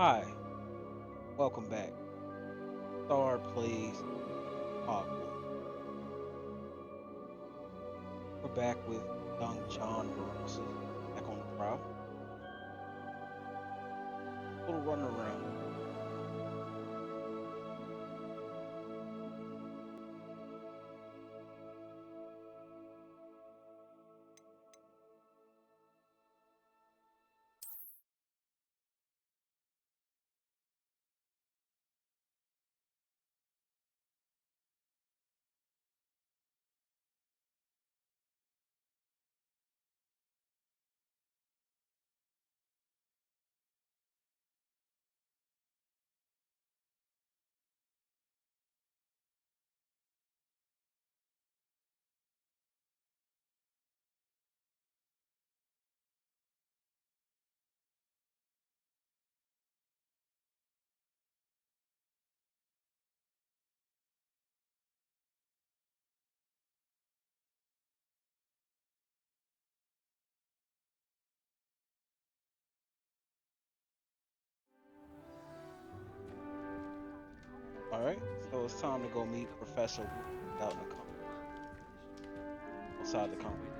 Hi, welcome back. Star plays Hogwarts. We're back with young John Roses back on the prowl. Little run around. All right, so it's time to go meet Professor out in the outside the company.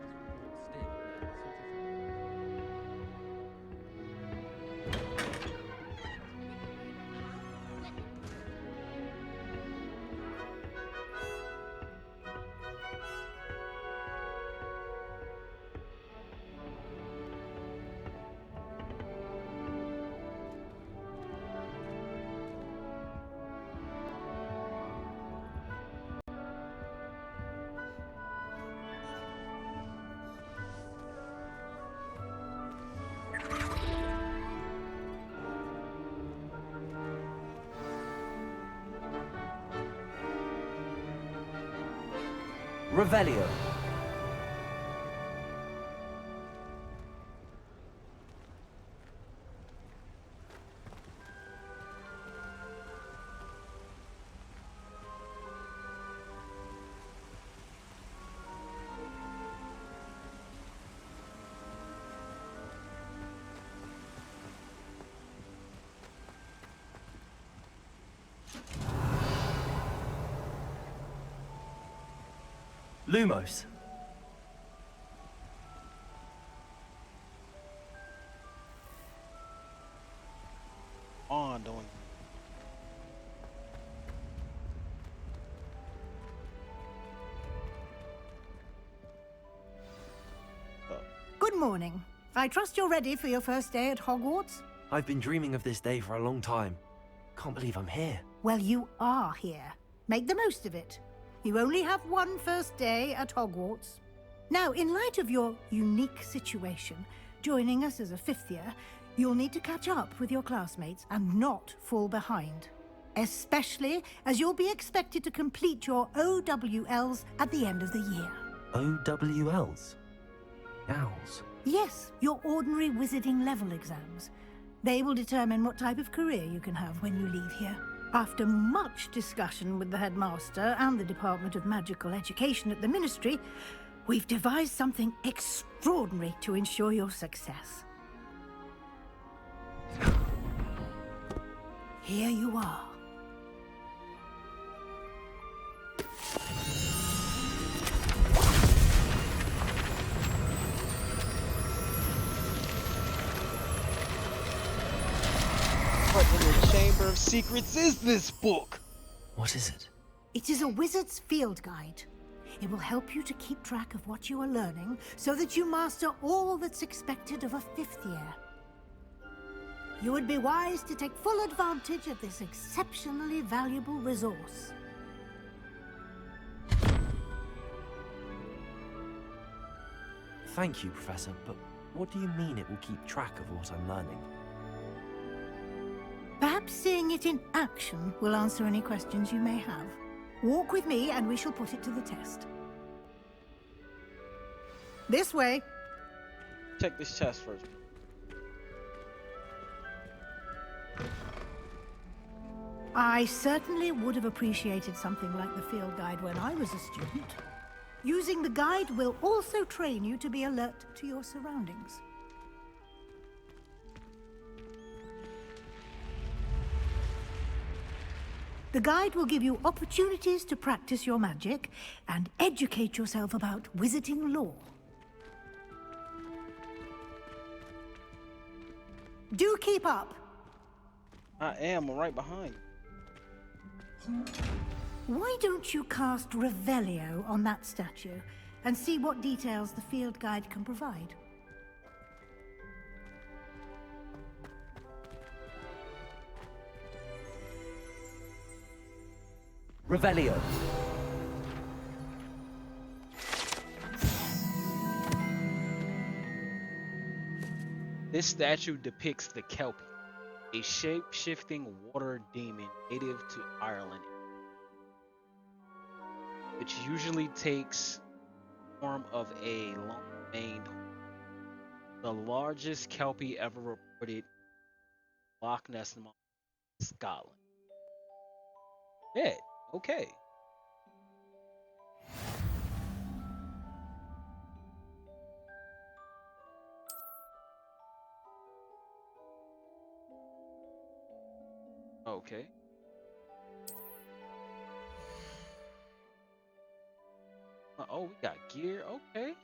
Revelio. Lumos. On doing. Good morning. I trust you're ready for your first day at Hogwarts? I've been dreaming of this day for a long time. Can't believe I'm here. Well, you are here. Make the most of it. You only have one first day at Hogwarts. Now, in light of your unique situation, joining us as a fifth year, you'll need to catch up with your classmates and not fall behind. Especially as you'll be expected to complete your OWLs at the end of the year. OWLs? Owls. Yes, your ordinary wizarding level exams. They will determine what type of career you can have when you leave here. After much discussion with the headmaster and the Department of Magical Education at the Ministry, we've devised something extraordinary to ensure your success. Here you are. What in the Chamber of Secrets is this book? What is it? It is a wizard's field guide. It will help you to keep track of what you are learning so that you master all that's expected of a fifth year. You would be wise to take full advantage of this exceptionally valuable resource. Thank you, Professor, but what do you mean it will keep track of what I'm learning? Perhaps seeing it in action will answer any questions you may have. Walk with me and we shall put it to the test. This way. Check this chest first. I certainly would have appreciated something like the field guide when I was a student. Using the guide will also train you to be alert to your surroundings. The guide will give you opportunities to practice your magic and educate yourself about wizarding lore. Do keep up. I am. I'm right behind you. Why don't you cast Revelio on that statue and see what details the field guide can provide? Revelio. This statue depicts the Kelpie, a shape-shifting water demon native to Ireland, which usually takes form of a long-maned, the largest Kelpie ever reported, Loch Ness Monster, Scotland. Dead. Okay. Okay. Oh, we got gear. Okay.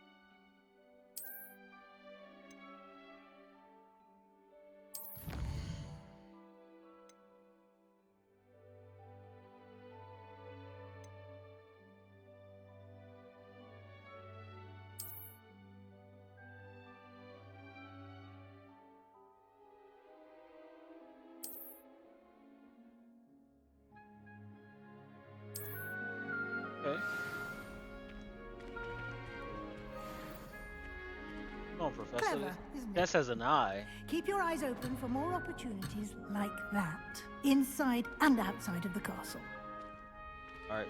Okay. Come on, Professor. Clever, isn't it? This has an eye. Keep your eyes open for more opportunities like that, inside and outside of the castle. All right.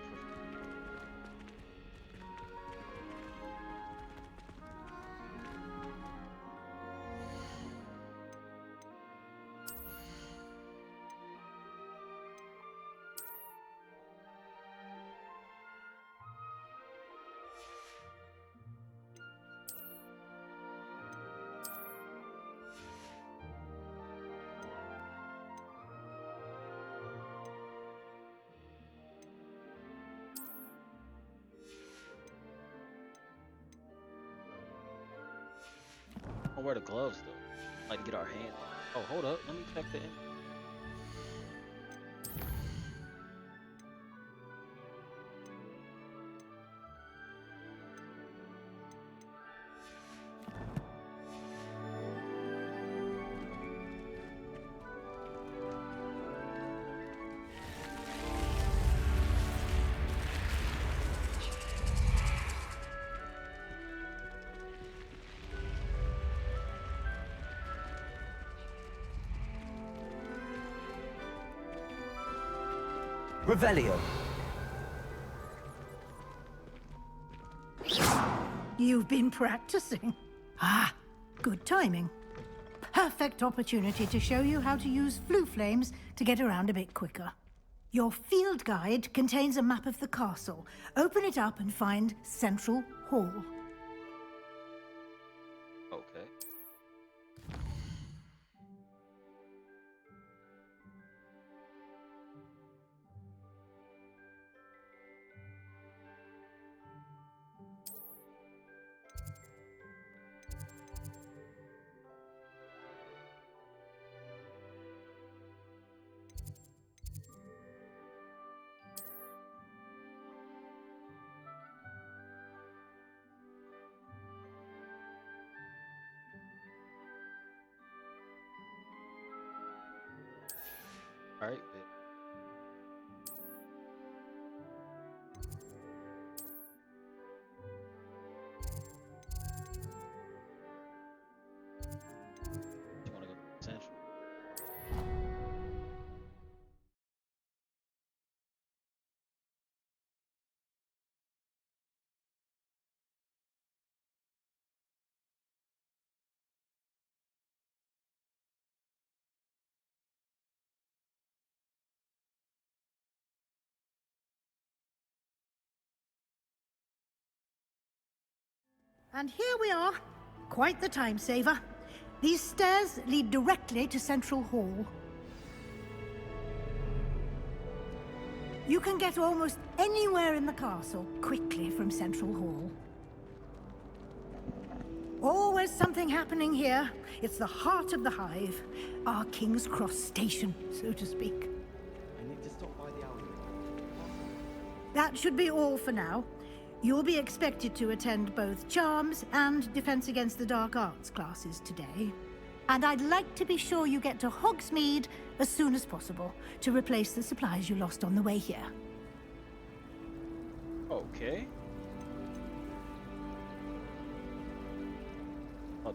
I'll wear the gloves though. Like to get our hand. Oh, hold up. Let me check the. Revelio. You've been practicing. Ah, good timing. Perfect opportunity to show you how to use flue flames to get around a bit quicker. Your field guide contains a map of the castle. Open it up and find Central Hall. Okay. All right. Bet. You want to go to Central? And here we are. Quite the time saver. These stairs lead directly to Central Hall. You can get almost anywhere in the castle quickly from Central Hall. Always something happening here. It's the heart of the Hive. Our King's Cross station, so to speak. I need to stop by the alleyway. That should be all for now. You'll be expected to attend both Charms and Defense Against the Dark Arts classes today. And I'd like to be sure you get to Hogsmeade as soon as possible to replace the supplies you lost on the way here. Okay. Oh,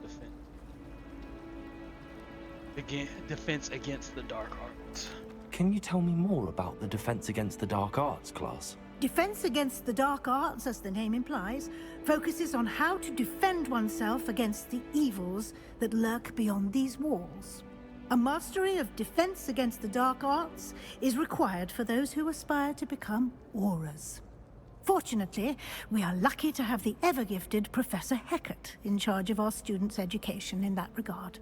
defense against the dark arts. Can you tell me more about the Defense Against the Dark Arts class? Defense Against the Dark Arts, as the name implies, focuses on how to defend oneself against the evils that lurk beyond these walls. A mastery of Defense Against the Dark Arts is required for those who aspire to become Auras. Fortunately, we are lucky to have the ever-gifted Professor Hecat in charge of our students' education in that regard.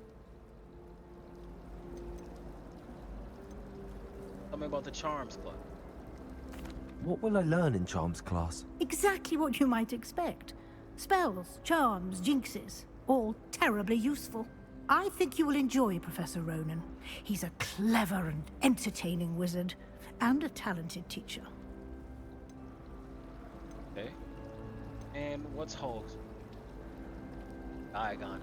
Tell me about the Charms Club. What will I learn in Charms class? Exactly what you might expect. Spells, charms, jinxes, all terribly useful. I think you will enjoy Professor Ronan. He's a clever and entertaining wizard, and a talented teacher. Okay. And what's Hogs? Diagon.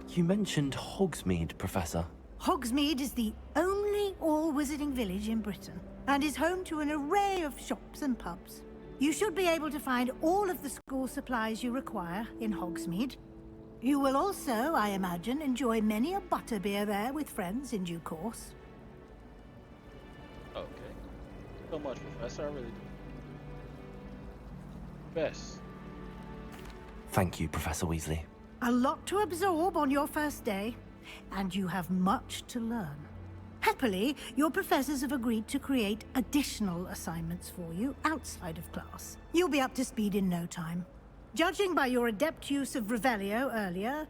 You mentioned Hogsmeade, Professor. Hogsmeade is the only all-wizarding village in Britain, and is home to an array of shops and pubs. You should be able to find all of the school supplies you require in Hogsmeade. You will also, I imagine, enjoy many a butterbeer there with friends in due course. Okay. So much, Professor. I really do. Best. Thank you, Professor Weasley. A lot to absorb on your first day, and you have much to learn. Happily, your professors have agreed to create additional assignments for you outside of class. You'll be up to speed in no time. Judging by your adept use of Revelio earlier,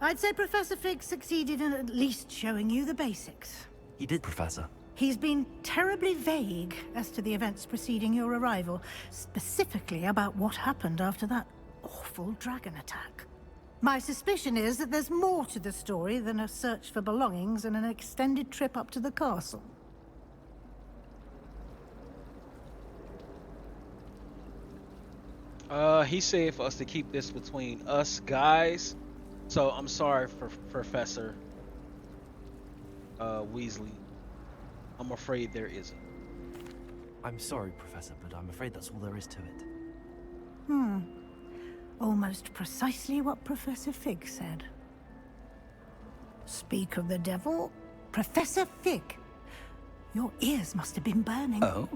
I'd say Professor Fig succeeded in at least showing you the basics. He did, Professor. He's been terribly vague as to the events preceding your arrival, specifically about what happened after that awful dragon attack. My suspicion is that there's more to the story than a search for belongings and an extended trip up to the castle. He said for us to keep this between us guys. So I'm sorry for Professor Weasley. I'm afraid there isn't. I'm sorry, Professor, but I'm afraid that's all there is to it. Almost precisely what Professor Fig said. Speak of the devil, Professor Fig. Your ears must have been burning. Oh?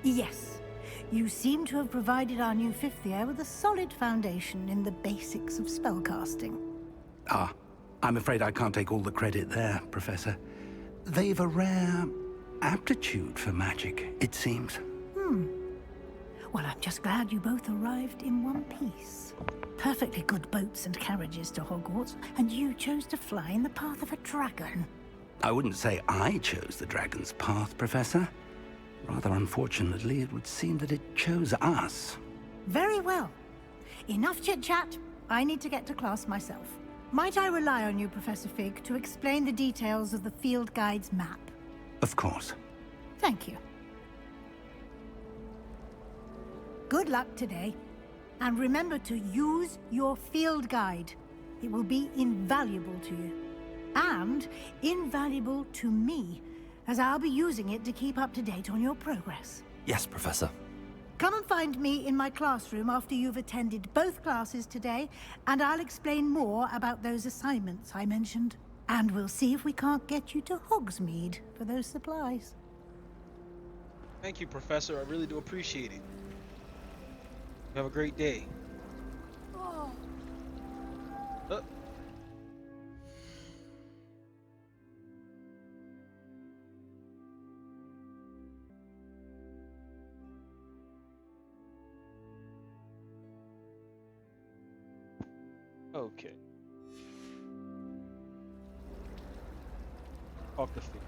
Yes. You seem to have provided our new fifth year with a solid foundation in the basics of spellcasting. Ah, I'm afraid I can't take all the credit there, Professor. They've a rare aptitude for magic, it seems. Well, I'm just glad you both arrived in one piece. Perfectly good boats and carriages to Hogwarts, and you chose to fly in the path of a dragon. I wouldn't say I chose the dragon's path, Professor. Rather unfortunately, it would seem that it chose us. Very well. Enough chit-chat. I need to get to class myself. Might I rely on you, Professor Fig, to explain the details of the field guide's map? Of course. Thank you. Good luck today. And remember to use your field guide. It will be invaluable to you. And invaluable to me, as I'll be using it to keep up to date on your progress. Yes, Professor. Come and find me in my classroom after you've attended both classes today, and I'll explain more about those assignments I mentioned. And we'll see if we can't get you to Hogsmeade for those supplies. Thank you, Professor. I really do appreciate it. You have a great day. Okay. Talk to Fig.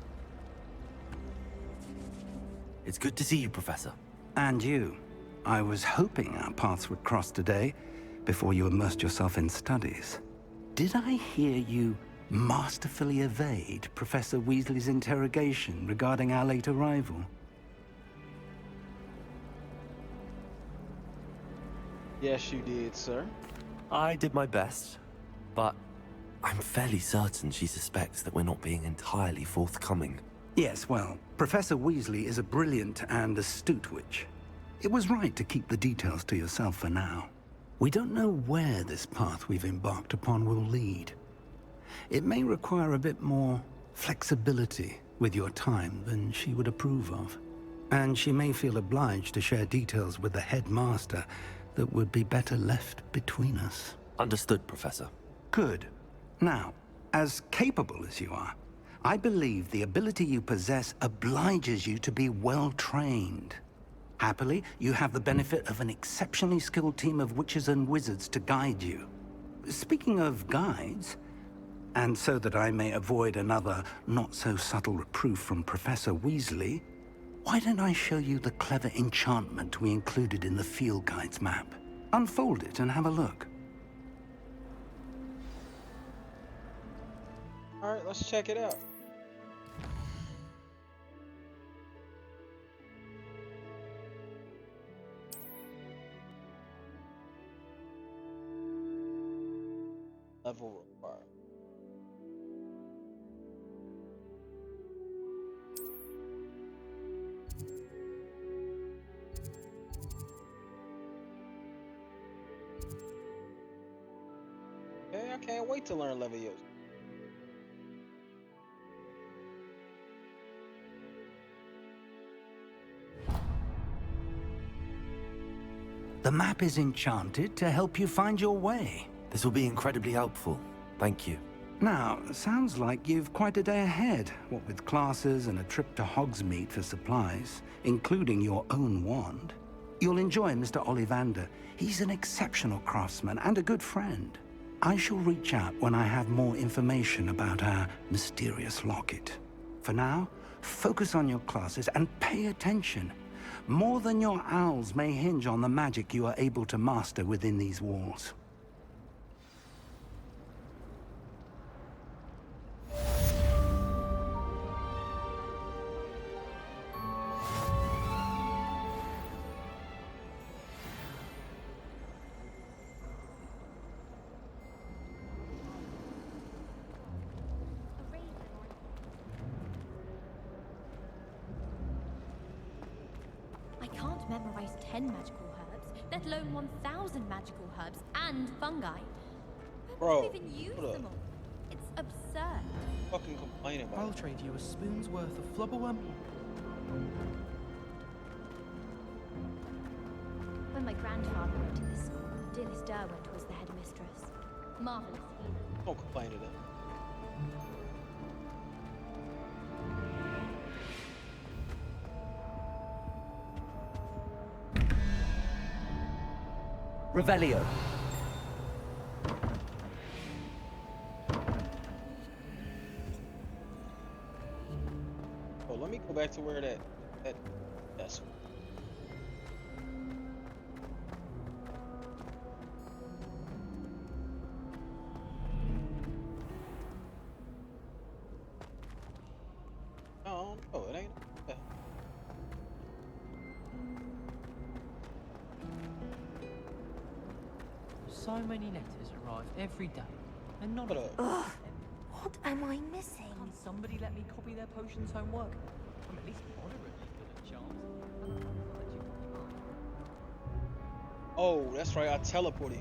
It's good to see you, Professor. And you. I was hoping our paths would cross today, before you immersed yourself in studies. Did I hear you masterfully evade Professor Weasley's interrogation regarding our late arrival? Yes, you did, sir. I did my best, but I'm fairly certain she suspects that we're not being entirely forthcoming. Yes, well, Professor Weasley is a brilliant and astute witch. It was right to keep the details to yourself for now. We don't know where this path we've embarked upon will lead. It may require a bit more flexibility with your time than she would approve of. And she may feel obliged to share details with the headmaster that would be better left between us. Understood, Professor. Good. Now, as capable as you are, I believe the ability you possess obliges you to be well-trained. Happily, you have the benefit of an exceptionally skilled team of witches and wizards to guide you. Speaking of guides, and so that I may avoid another not-so-subtle reproof from Professor Weasley, why don't I show you the clever enchantment we included in the field guide's map? Unfold it and have a look. All right, let's check it out. Level required. Okay, I can't wait to learn Leviosa. The map is enchanted to help you find your way. This will be incredibly helpful. Thank you. Now, sounds like you've quite a day ahead, what with classes and a trip to Hogsmeade for supplies, including your own wand. You'll enjoy Mr. Ollivander. He's an exceptional craftsman and a good friend. I shall reach out when I have more information about our mysterious locket. For now, focus on your classes and pay attention. More than your owls may hinge on the magic you are able to master within these walls. I can't memorize 10 magical herbs, let alone 1,000 magical herbs and fungi. Bro, Who even use hold up. them all? It's absurd. Fucking complaining about I'll it. trade you a spoon's worth of flubberworm. When my grandfather went to this school, dear Miss Derwent was the headmistress. Marvelous healer. Don't complain to them. Revelio. Oh, let me go back to where that that's no, no, it ain't. Yeah. So many letters arrive every day, and none Hold of up. them. What am I missing? Can't somebody let me copy their potions homework? I'm at least moderately good at charms. Oh, that's right. I teleported.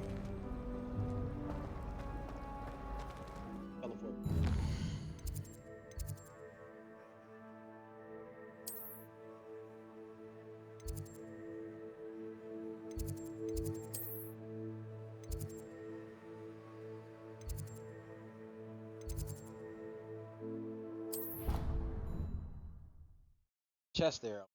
Teleport. Chest there.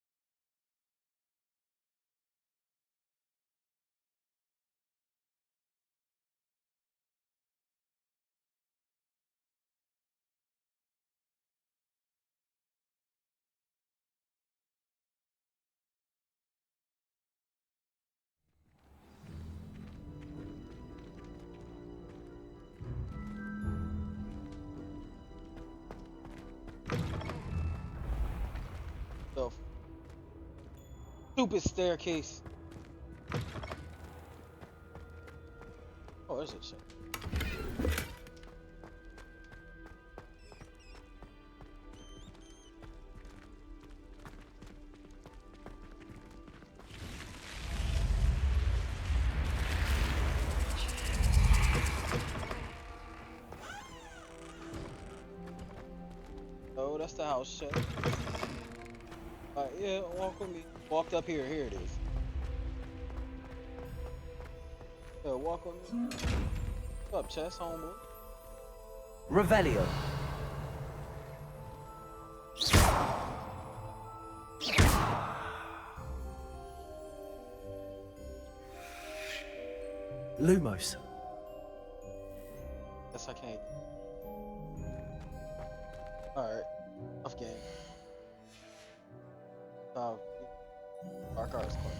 Stupid staircase. Oh, there's a shit. Oh, that's the house shit. Yeah, walk with me. Walked up here. Here it is. Yeah, walk with me. What's up, Chess, homeboy? Revelio. Lumos. Guess I can't. Alright. Tough game. Our car is close.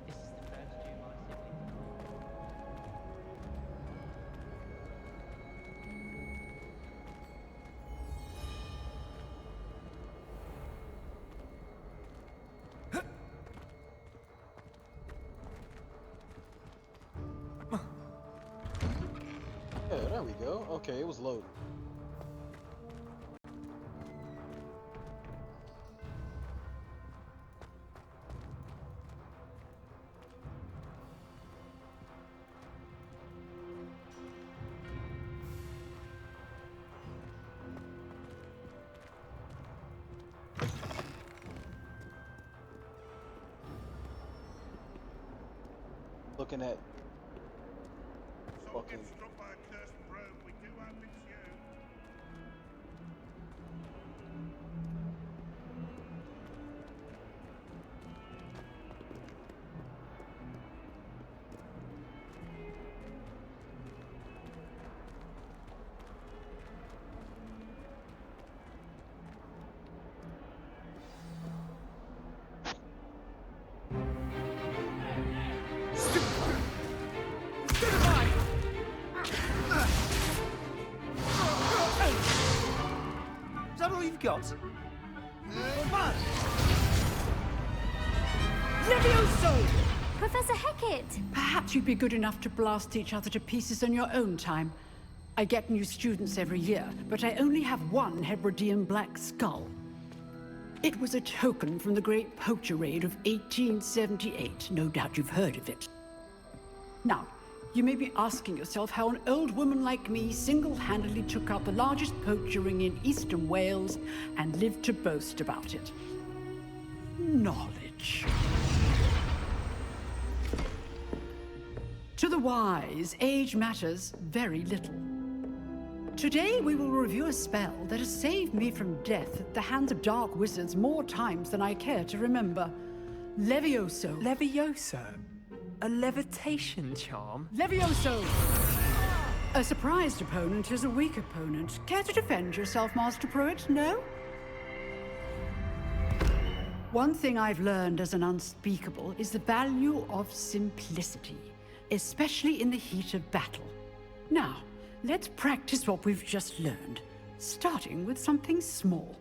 This is the first gym my siblings Yeah, there we go. Okay, it was loaded. Looking at fucking Struck by a cursed rogue, we do hope it's you. Is that all you've got? Levioso! Professor Hecat! Perhaps you'd be good enough to blast each other to pieces in your own time. I get new students every year, but I only have one Hebridean black skull. It was a token from the Great Poacher Raid of 1878. No doubt you've heard of it. Now, you may be asking yourself how an old woman like me single-handedly took out the largest poacher ring in eastern Wales and lived to boast about it. Knowledge. To the wise, age matters very little. Today we will review a spell that has saved me from death at the hands of dark wizards more times than I care to remember. Levioso. Levioso? A levitation charm? Levioso! A surprised opponent is a weak opponent. Care to defend yourself, Master Pruitt? No? One thing I've learned as an unspeakable is the value of simplicity, especially in the heat of battle. Now, let's practice what we've just learned, starting with something small.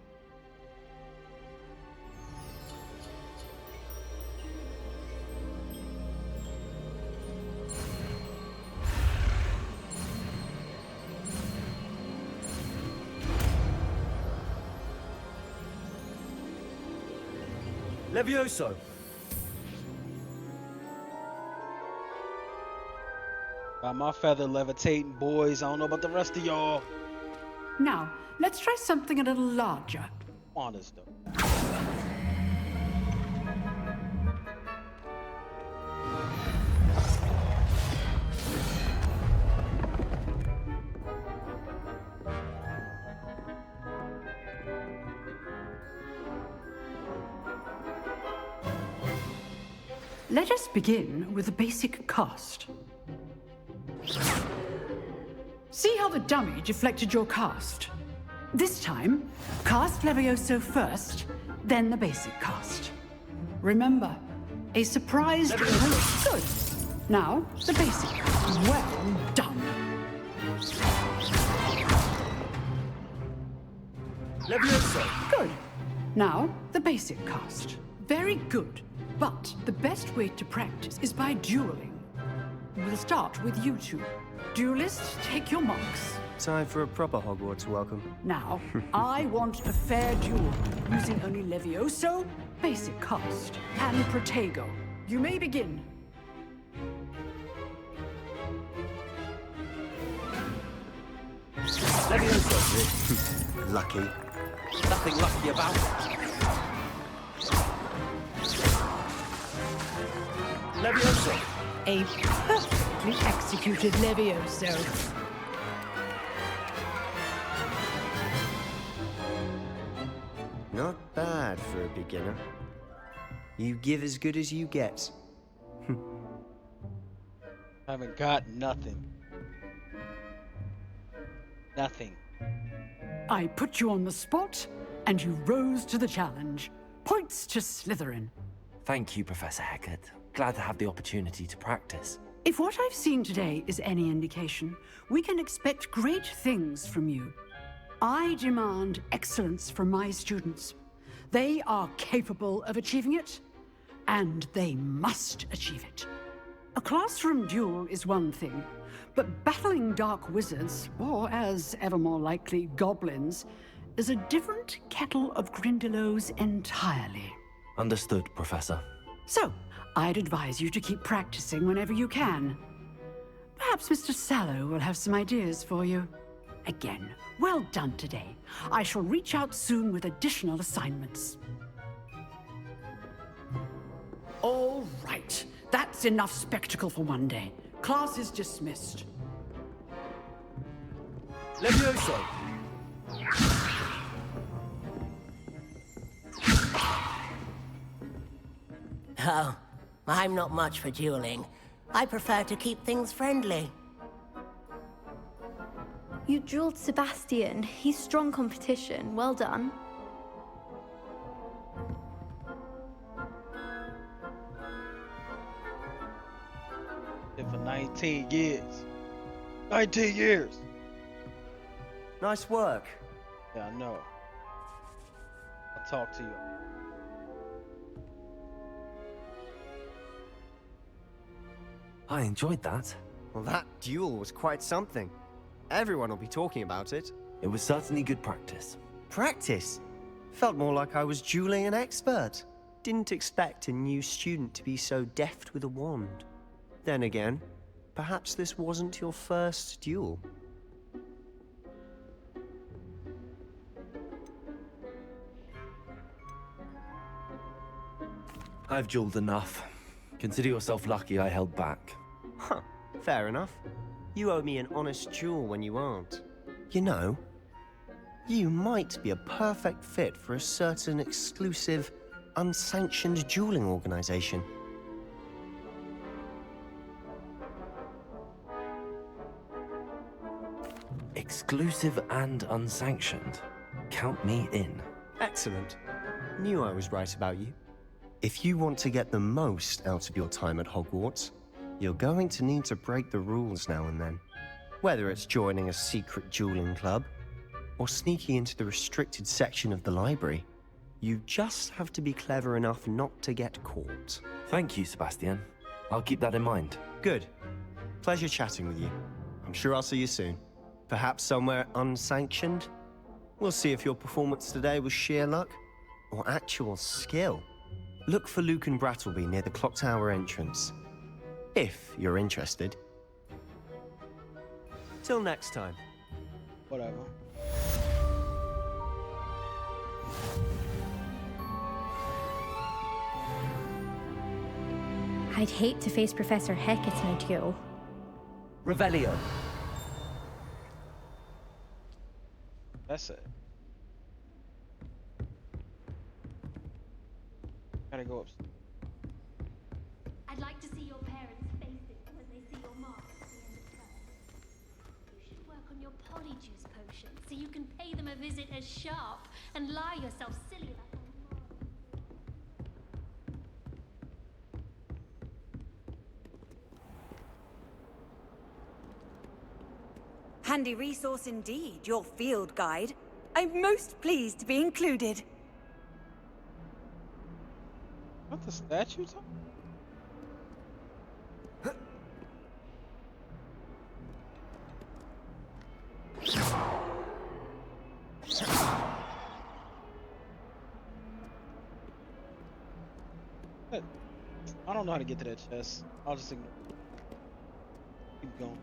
Levioso. got my feather levitating, boys. I don't know about the rest of y'all. Now, let's try something a little larger. Honest though. Let us begin with the basic cast. See how the dummy deflected your cast? This time, cast Levioso first, then the basic cast. Remember, a surprised host. Good. Now, the basic. Well done. Levioso! Good. Now, the basic cast. Very good. But the best way to practice is by dueling. We'll start with you two. Duelists, take your marks. Time for a proper Hogwarts welcome. Now, I want a fair duel, using only Levioso, basic cast, and Protego. You may begin. Levioso! Lucky. Nothing lucky about it. Levioso! A perfectly executed Levioso. Not bad for a beginner. You give as good as you get. Haven't got nothing. Nothing. I put you on the spot, and you rose to the challenge. Points to Slytherin. Thank you, Professor Hecat. Glad to have the opportunity to practice. If what I've seen today is any indication, we can expect great things from you. I demand excellence from my students. They are capable of achieving it, and they must achieve it. A classroom duel is one thing, but battling dark wizards, or as ever more likely, goblins, is a different kettle of Grindylows entirely. Understood, Professor. So, I'd advise you to keep practicing whenever you can. Perhaps Mr. Sallow will have some ideas for you. Again, well done today. I shall reach out soon with additional assignments. All right. That's enough spectacle for one day. Class is dismissed. Levioso! Oh, I'm not much for dueling. I prefer to keep things friendly. You dueled Sebastian. He's strong competition. Well done. Did for 19 years. 19 years. Nice work. Yeah, I know. I'll talk to you. I enjoyed that. Well, that duel was quite something. Everyone will be talking about it. It was certainly good practice. Practice? Felt more like I was dueling an expert. Didn't expect a new student to be so deft with a wand. Then again, perhaps this wasn't your first duel. I've dueled enough. Consider yourself lucky I held back. Huh, fair enough. You owe me an honest duel when you aren't. You know, you might be a perfect fit for a certain exclusive, unsanctioned dueling organization. Exclusive and unsanctioned. Count me in. Excellent. Knew I was right about you. If you want to get the most out of your time at Hogwarts, you're going to need to break the rules now and then. Whether it's joining a secret dueling club, or sneaking into the restricted section of the library, you just have to be clever enough not to get caught. Thank you, Sebastian. I'll keep that in mind. Good. Pleasure chatting with you. I'm sure I'll see you soon. Perhaps somewhere unsanctioned? We'll see if your performance today was sheer luck, or actual skill. Look for Luke and Brattleby near the clock tower entrance. If you're interested. Till next time. Whatever. I'd hate to face Professor Hecat in a duel. Revelio. That's it. Gotta go upstairs. I'd like to see your parents' faces when they see your mark at the end of term. You should work on your polyjuice potion so you can pay them a visit as sharp and lie yourself silly like your mom. Handy resource indeed, your field guide. I'm most pleased to be included. What the statue talking? I don't know how to get to that chest. I'll just ignore it. Keep going.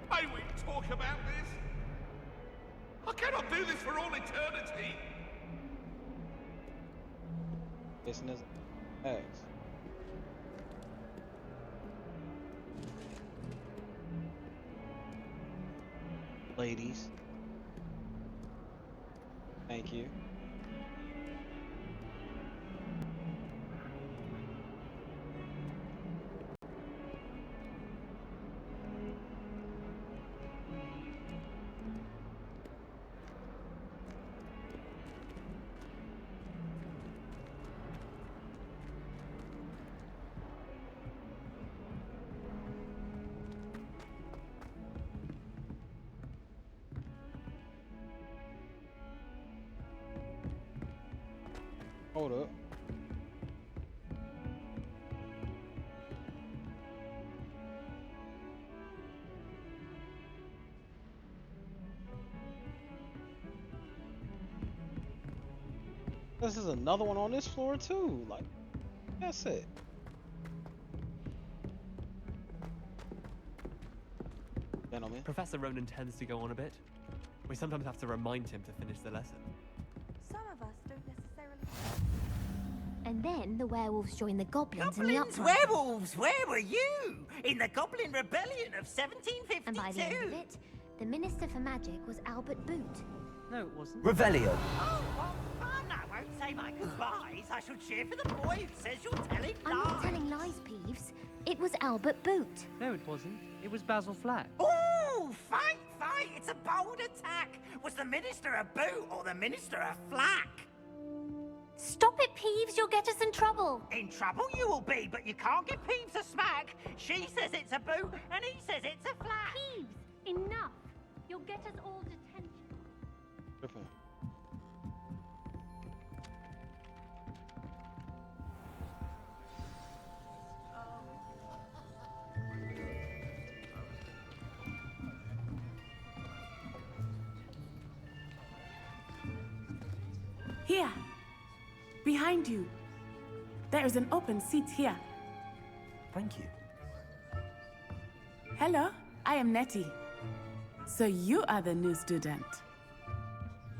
May we talk about this? I cannot do this for all eternity. Isn't this X? Ladies. Thank you. Hold up. This is another one on this floor too. Like, that's it. Gentlemen. Professor Ronan tends to go on a bit. We sometimes have to remind him to finish the lesson. Some of us don't necessarily. And then the werewolves join the goblins in the Goblins, uprising. werewolves, where were you? In the Goblin Rebellion of 1752. And by the end of it, the Minister for Magic was Albert Boot. No, it wasn't. Revelio. Oh, what fun! I won't say my goodbyes. I shall cheer for the boy who says you're telling lies. I'm not telling lies, Peeves. It was Albert Boot. No, it wasn't. It was Basil Flack. Ooh, fight, fight! It's a bold attack. Was the Minister a boot or the Minister a flack? Stop it, Peeves. You'll get us in trouble. In trouble you will be, but you can't give Peeves a smack. She says it's a boot, and he says it's a flack. Peeves, enough. You'll get us all detention. Different. Here. Behind you. There is an open seat here. Thank you. Hello, I am Nettie. So you are the new student.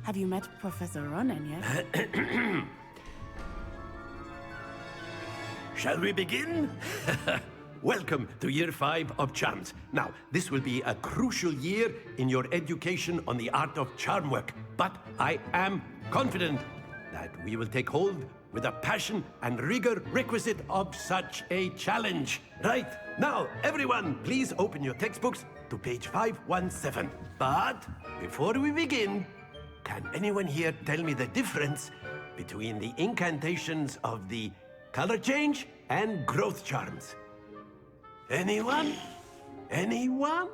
Have you met Professor Ronan yet? Shall we begin? Welcome to Year 5 of Charms. Now, this will be a crucial year in your education on the art of charm work, but I am confident that we will take hold with the passion and rigor requisite of such a challenge. Right, now, everyone, please open your textbooks to page 517. But before we begin, can anyone here tell me the difference between the incantations of the color change and growth charms? Anyone? Anyone?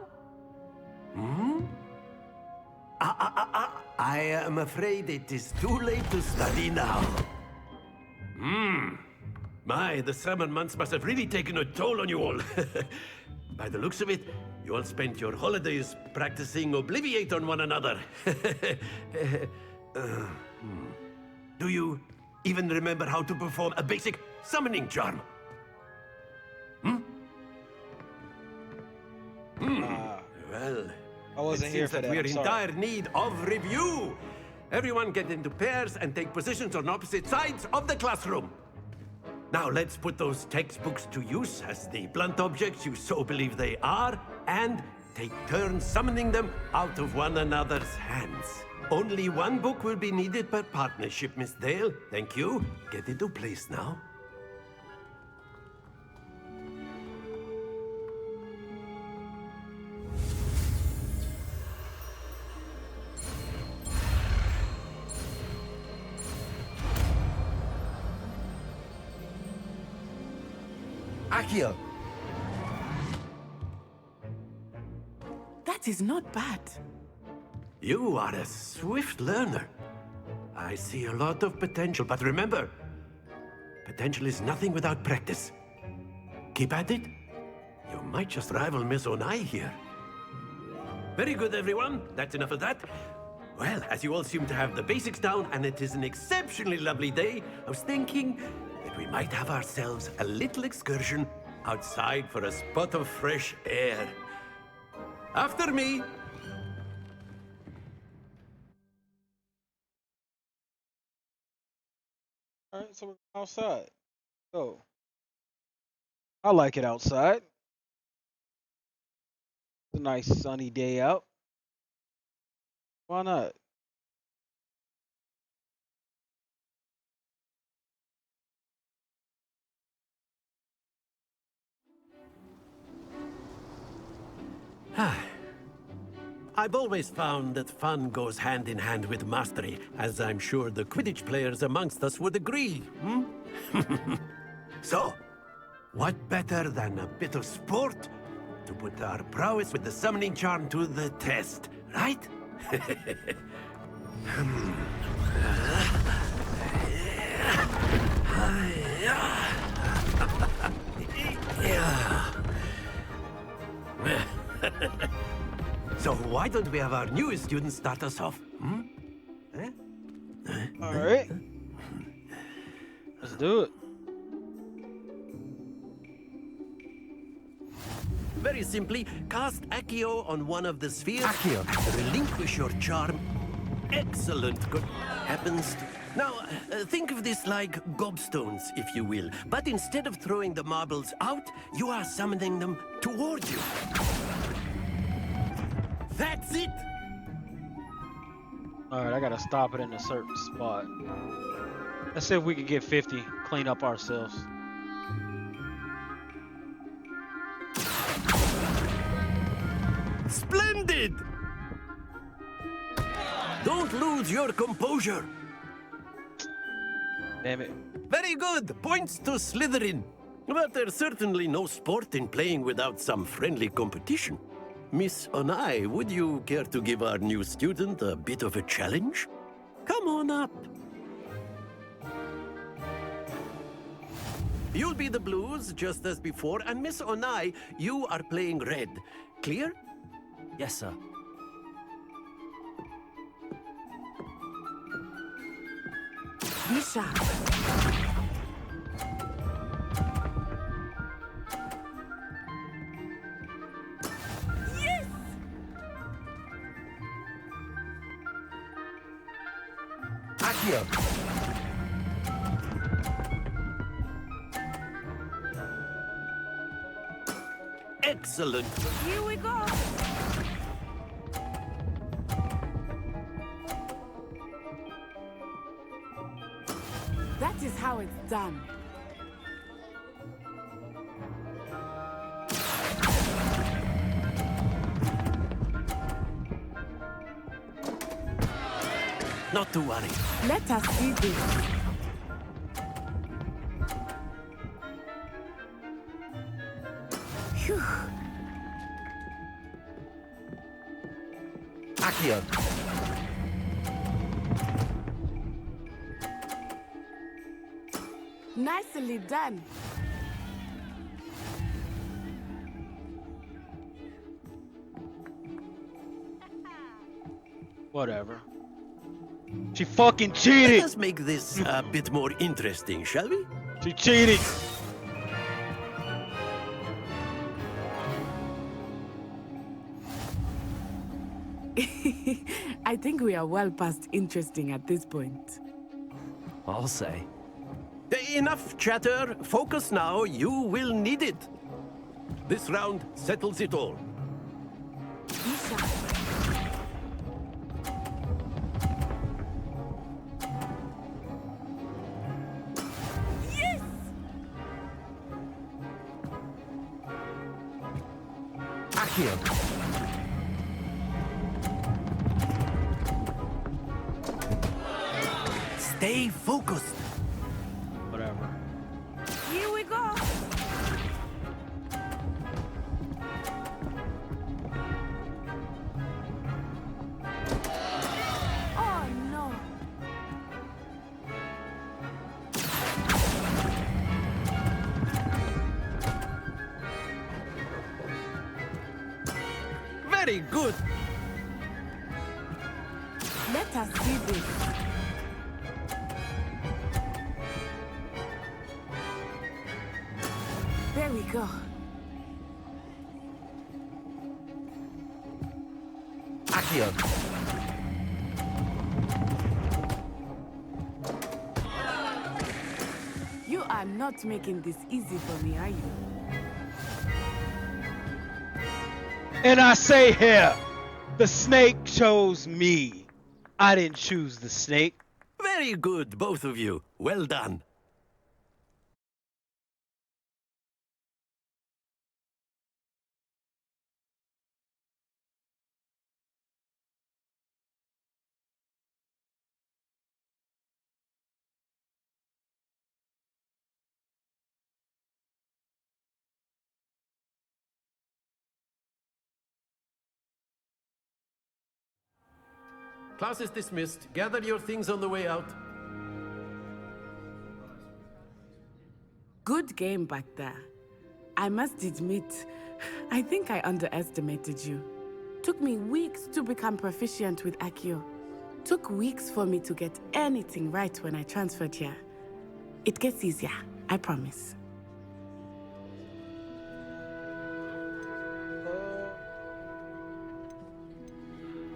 I am afraid it is too late to study now. My, the summer months must have really taken a toll on you all. By the looks of it, You all spent your holidays practicing Obliviate on one another. Do you even remember how to perform a basic summoning charm? Well, I wasn't it here seems for that that. we're I'm in sorry. dire need of review. Everyone get into pairs and take positions on opposite sides of the classroom. Now let's put those textbooks to use as the blunt objects you so believe they are, and take turns summoning them out of one another's hands. Only one book will be needed per partnership, Miss Dale. Thank you. Get into place now. Accio! That is not bad. You are a swift learner. I see a lot of potential, but remember, potential is nothing without practice. Keep at it. You might just rival Miss Onai here. Very good, everyone. That's enough of that. Well, as you all seem to have the basics down, and it is an exceptionally lovely day, I was thinking that we might have ourselves a little excursion outside for a spot of fresh air. After me. All right, so we're outside. Oh, I like it outside. It's a nice sunny day out. Why not? I've always found that fun goes hand in hand with mastery, as I'm sure the Quidditch players amongst us would agree, So, what better than a bit of sport to put our prowess with the summoning charm to the test, right? So why don't we have our newest student start us off? All right. Let's do it. Very simply, cast Accio on one of the spheres. Accio. Relinquish your charm. Excellent. Good. Happens to... Now, think of this like gobstones, if you will. But instead of throwing the marbles out, you are summoning them towards you. That's it! All right, I gotta stop it in a certain spot. Let's see if we can get 50. Clean up ourselves. Splendid! Don't lose your composure. Damn it. Very good. Points to Slytherin. But there's certainly no sport in playing without some friendly competition. Miss Onai, would you care to give our new student a bit of a challenge? Come on up. You'll be the blues, just as before, and Miss Onai, you are playing red. Clear? Yes, sir. Be sharp. Yes! Accio! Excellent. Here we go. That is how it's done. Not to worry. Let us see this. Phew. Accio! Nicely done. Whatever. She fucking Let cheated. us make this a bit more interesting, shall we? She cheated. I think we are well past interesting at this point. I'll say. Enough chatter. Focus now. You will need it. This round settles it all. Yes! Accio. Stay focused. Whatever. Here we go. Oh no! Very good. Let us see this. There we go. Accio. You are not making this easy for me, are you? And I say here, the snake chose me. I didn't choose the snake. Very good, both of you. Well done. Class is dismissed. Gather your things on the way out. Good game back there. I must admit, I think I underestimated you. Took me weeks to become proficient with Accio. Took weeks for me to get anything right when I transferred here. It gets easier, I promise.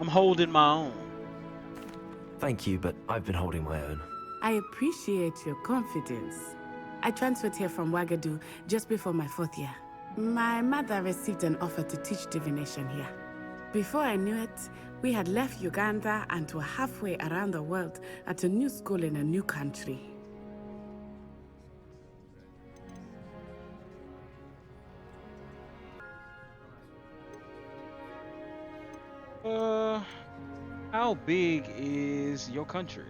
I'm holding my own. Thank you, but I've been holding my own. I appreciate your confidence. I transferred here from Wagadu just before my 4th year. My mother received an offer to teach divination here. Before I knew it, we had left Uganda and were halfway around the world at a new school in a new country. How big is your country?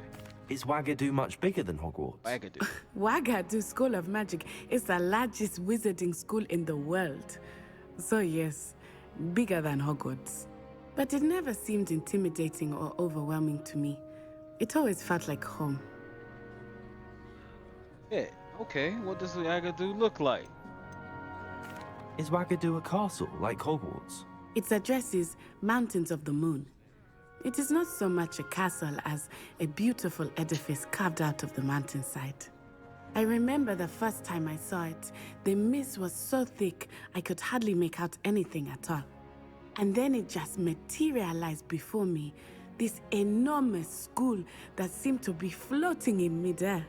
Is Wagadu much bigger than Hogwarts? Wagadu. Wagadu School of Magic is the largest wizarding school in the world. So yes, bigger than Hogwarts. But it never seemed intimidating or overwhelming to me. It always felt like home. Yeah, okay. What does Wagadu look like? Is Wagadu a castle like Hogwarts? Its address is Mountains of the Moon. It is not so much a castle as a beautiful edifice carved out of the mountainside. I remember the first time I saw it, the mist was so thick I could hardly make out anything at all. And then it just materialized before me, this enormous school that seemed to be floating in midair.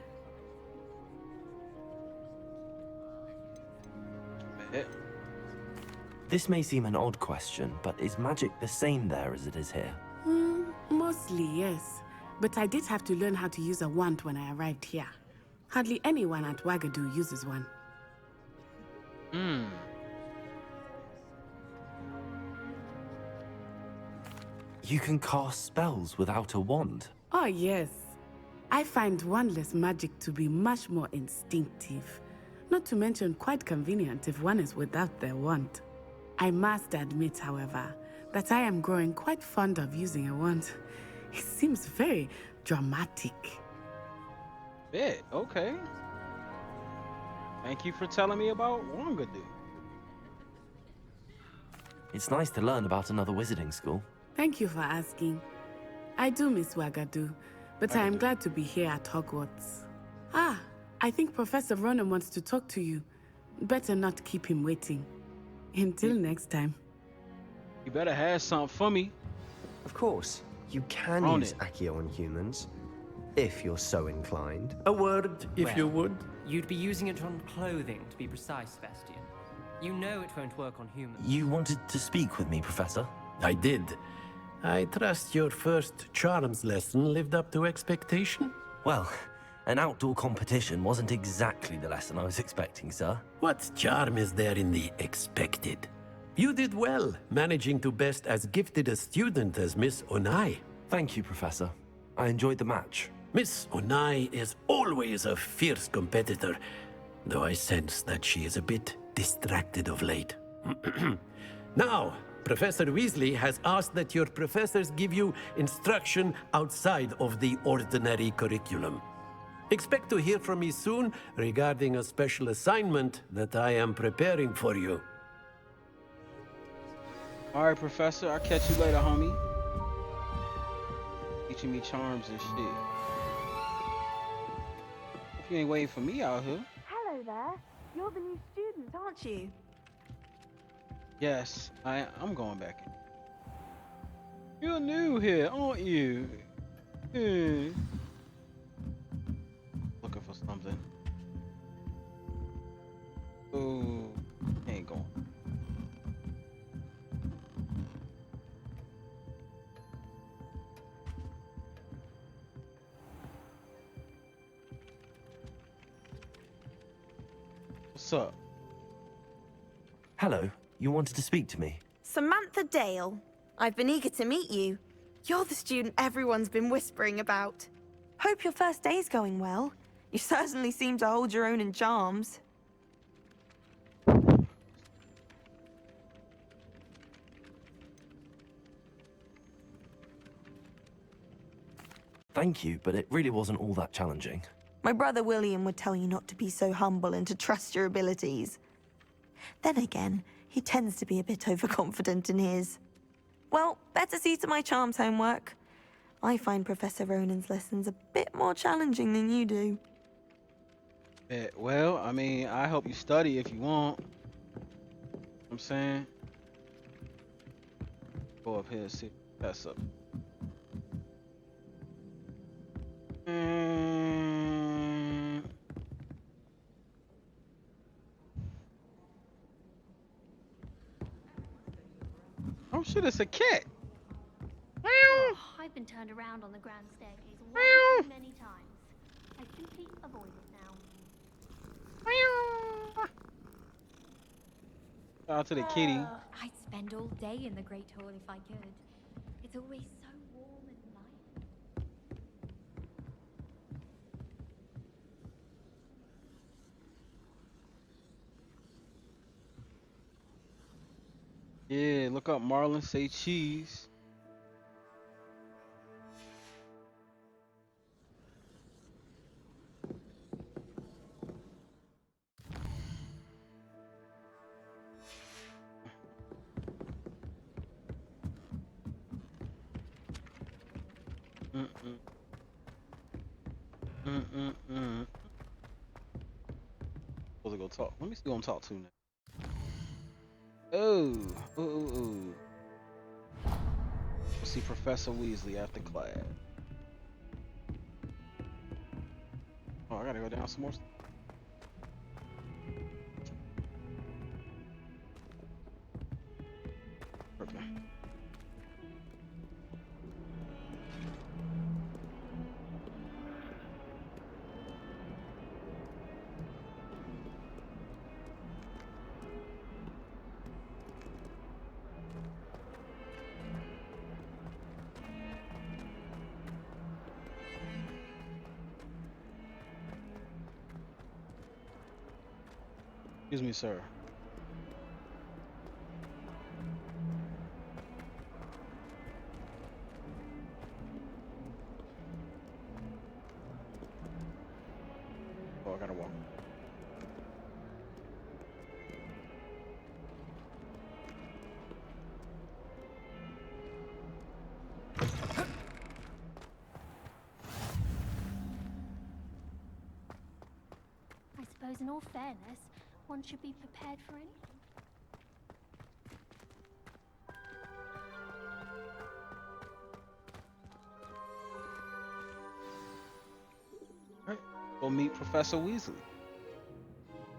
This may seem an odd question, but is magic the same there as it is here? Mostly, yes. But I did have to learn how to use a wand when I arrived here. Hardly anyone at Wagadu uses one. You can cast spells without a wand? Oh, yes. I find wandless magic to be much more instinctive. Not to mention quite convenient if one is without their wand. I must admit, however, that I am growing quite fond of using a wand. It seems very dramatic. Yeah, okay. Thank you for telling me about Wagadu. It's nice to learn about another wizarding school. Thank you for asking. I do miss Wagadu, but I am glad to be here at Hogwarts. Ah, I think Professor Ronan wants to talk to you. Better not keep him waiting. Until next time. You better have something for me. Of course, you can Own use it. Accio on humans, if you're so inclined. A word, if you would. You'd be using it on clothing, to be precise, Sebastian. You know it won't work on humans. You wanted to speak with me, Professor? I did. I trust your first charms lesson lived up to expectation? Well, an outdoor competition wasn't exactly the lesson I was expecting, sir. What charm is there in the expected? You did well, managing to best as gifted a student as Miss Onai. Thank you, Professor. I enjoyed the match. Miss Onai is always a fierce competitor, though I sense that she is a bit distracted of late. Now, Professor Weasley has asked that your professors give you instruction outside of the ordinary curriculum. Expect to hear from me soon regarding a special assignment that I am preparing for you. All right, Professor. I'll catch you later, homie. Teaching me charms and shit. If you ain't waiting for me out here. Hello there. You're the new student, aren't you? Yes, I'm going back in. You're new here, aren't you? Looking for something. Oh, ain't going. What's up? Hello, you wanted to speak to me? Samantha Dale. I've been eager to meet you. You're the student everyone's been whispering about. Hope your first day's going well. You certainly seem to hold your own in charms. Thank you, but it really wasn't all that challenging. My brother William would tell you not to be so humble and to trust your abilities. Then again, he tends to be a bit overconfident in his. Well, better see to my charms homework. I find Professor Ronan's lessons a bit more challenging than you do. Well, I mean, I help you study if you want. I'm saying. Go up here and see. Pass up. Oh shit, it's a cat. Oh, I've been turned around on the grand staircase way too many times. I simply avoid it now. Shout out to the kitty. I'd spend all day in the Great Hall if I could. It's always so warm and light. Yeah, look up Marlon, say cheese. Supposed to go talk. Let me see who I'm talking to now. Ooh. We'll see Professor Weasley after class. Oh, I gotta go down some more. Okay. Excuse me, sir. Oh, I gotta walk. suppose in all fairness, one should be prepared for anything. Alright, go meet Professor Weasley.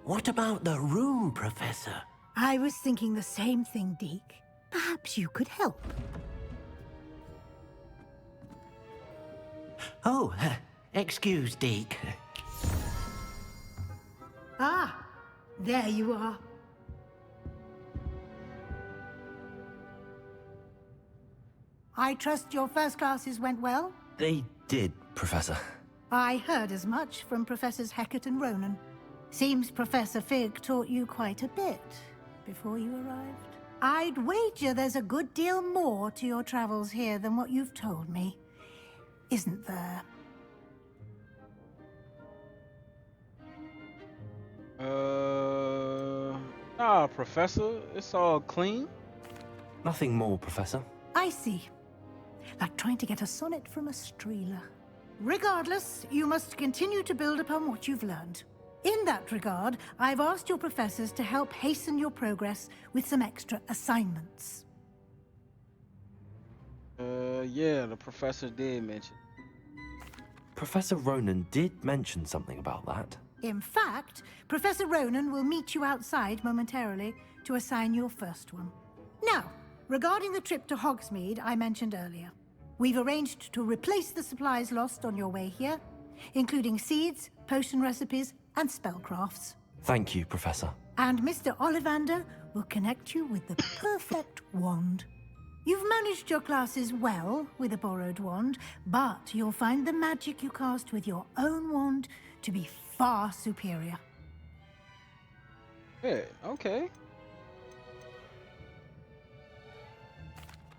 What about the room, Professor? I was thinking the same thing, Deke. Perhaps you could help. Oh, excuse, Deke. Ah, there you are. I trust your first classes went well? They did, Professor. I heard as much from Professors Hecat and Ronan. Seems Professor Fig taught you quite a bit before you arrived. I'd wager there's a good deal more to your travels here than what you've told me. Isn't there? Nah, Professor. It's all clean. Nothing more, Professor. I see. Like trying to get a sonnet from a streeler. Regardless, you must continue to build upon what you've learned. In that regard, I've asked your professors to help hasten your progress with some extra assignments. Yeah, the professor did mention. Professor Ronan did mention something about that. In fact, Professor Ronan will meet you outside momentarily to assign your first one. Now, regarding the trip to Hogsmeade I mentioned earlier, we've arranged to replace the supplies lost on your way here, including seeds, potion recipes, and spellcrafts. Thank you, Professor. And Mr. Ollivander will connect you with the perfect wand. You've managed your classes well with a borrowed wand, but you'll find the magic you cast with your own wand to be far superior. Yeah, okay.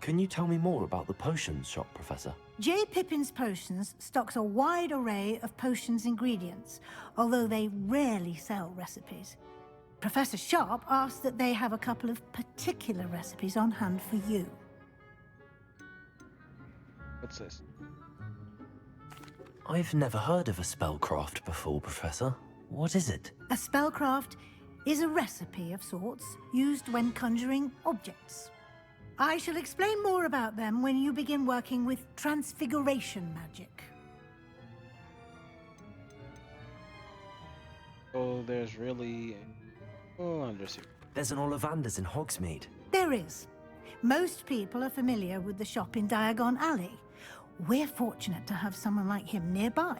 Can you tell me more about the potions shop, Professor? J. Pippin's Potions stocks a wide array of potions ingredients, although they rarely sell recipes. Professor Sharp asked that they have a couple of particular recipes on hand for you. What's this? I've never heard of a spellcraft before, Professor. What is it? A spellcraft is a recipe of sorts used when conjuring objects. I shall explain more about them when you begin working with transfiguration magic. Oh, there's really... Oh, understood. There's an Ollivander's in Hogsmeade. There is. Most people are familiar with the shop in Diagon Alley. We're fortunate to have someone like him nearby.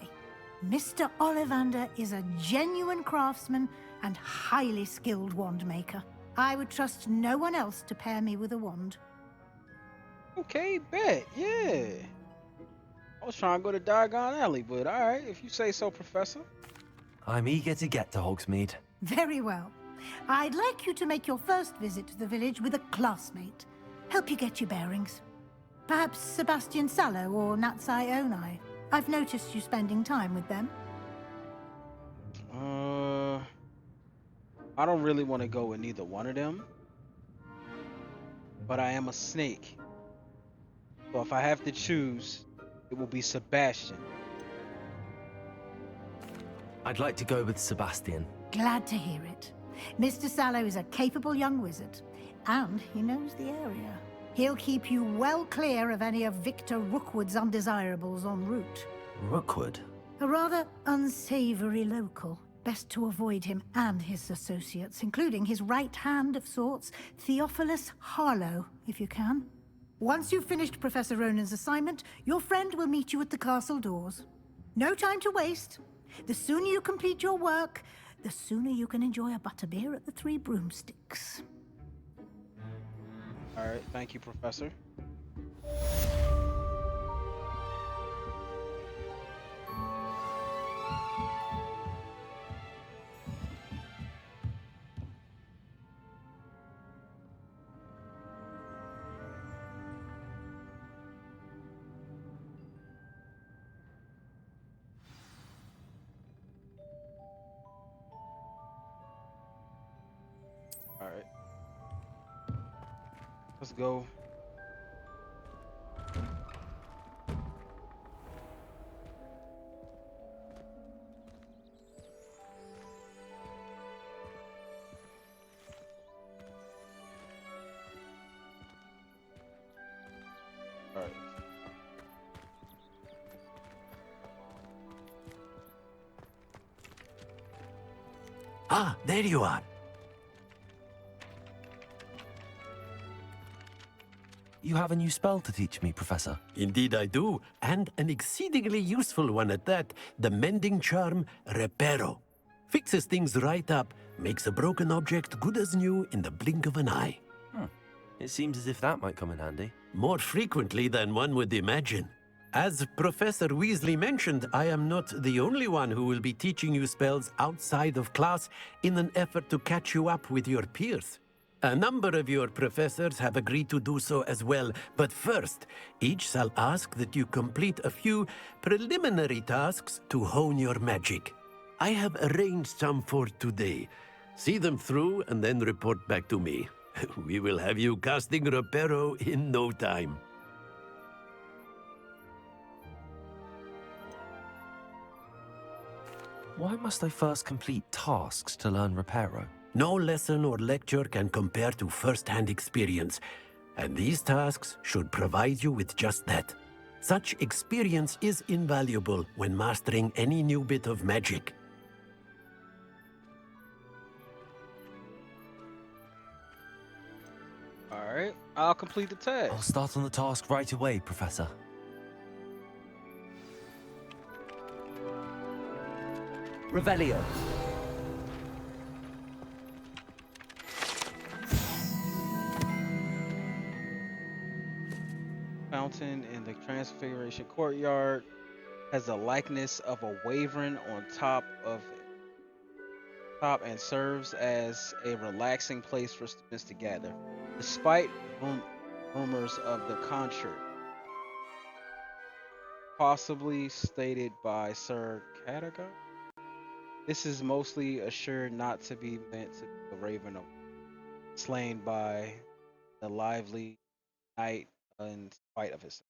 Mr. Ollivander is a genuine craftsman and highly skilled wand maker. I would trust no one else to pair me with a wand. Okay, bet, yeah. I was trying to go to Diagon Alley, but alright, if you say so, Professor. I'm eager to get to Hogsmeade. Very well. I'd like you to make your first visit to the village with a classmate. Help you get your bearings. Perhaps Sebastian Sallow or Natsai Onai. I've noticed you spending time with them. I don't really want to go with neither one of them. But I am a snake. So if I have to choose, it will be Sebastian. I'd like to go with Sebastian. Glad to hear it. Mr. Sallow is a capable young wizard, and he knows the area. He'll keep you well clear of any of Victor Rookwood's undesirables en route. Rookwood? A rather unsavory local. Best to avoid him and his associates, including his right hand of sorts, Theophilus Harlow, if you can. Once you've finished Professor Ronan's assignment, your friend will meet you at the castle doors. No time to waste. The sooner you complete your work, the sooner you can enjoy a butterbeer at the Three Broomsticks. Alright, thank you, Professor. Alright. Let's go. All right. Ah, there you are. You have a new spell to teach me, Professor. Indeed I do, and an exceedingly useful one at that. The mending charm, Reparo. Fixes things right up, makes a broken object good as new in the blink of an eye. It seems as if that might come in handy. More frequently than one would imagine. As Professor Weasley mentioned, I am not the only one who will be teaching you spells outside of class in an effort to catch you up with your peers. A number of your professors have agreed to do so as well, but first, each shall ask that you complete a few preliminary tasks to hone your magic. I have arranged some for today. See them through and then report back to me. We will have you casting Reparo in no time. Why must I first complete tasks to learn Reparo? No lesson or lecture can compare to first-hand experience, and these tasks should provide you with just that. Such experience is invaluable when mastering any new bit of magic. All right, I'll complete the task. I'll start on the task right away, Professor. Revelio. Fountain in the Transfiguration Courtyard has the likeness of a wyvern on top and serves as a relaxing place for students to gather, despite rumors of the contrary, possibly stated by Sir Cadogan. This is mostly assured not to be meant to be a raven slain by the lively knight in spite of his.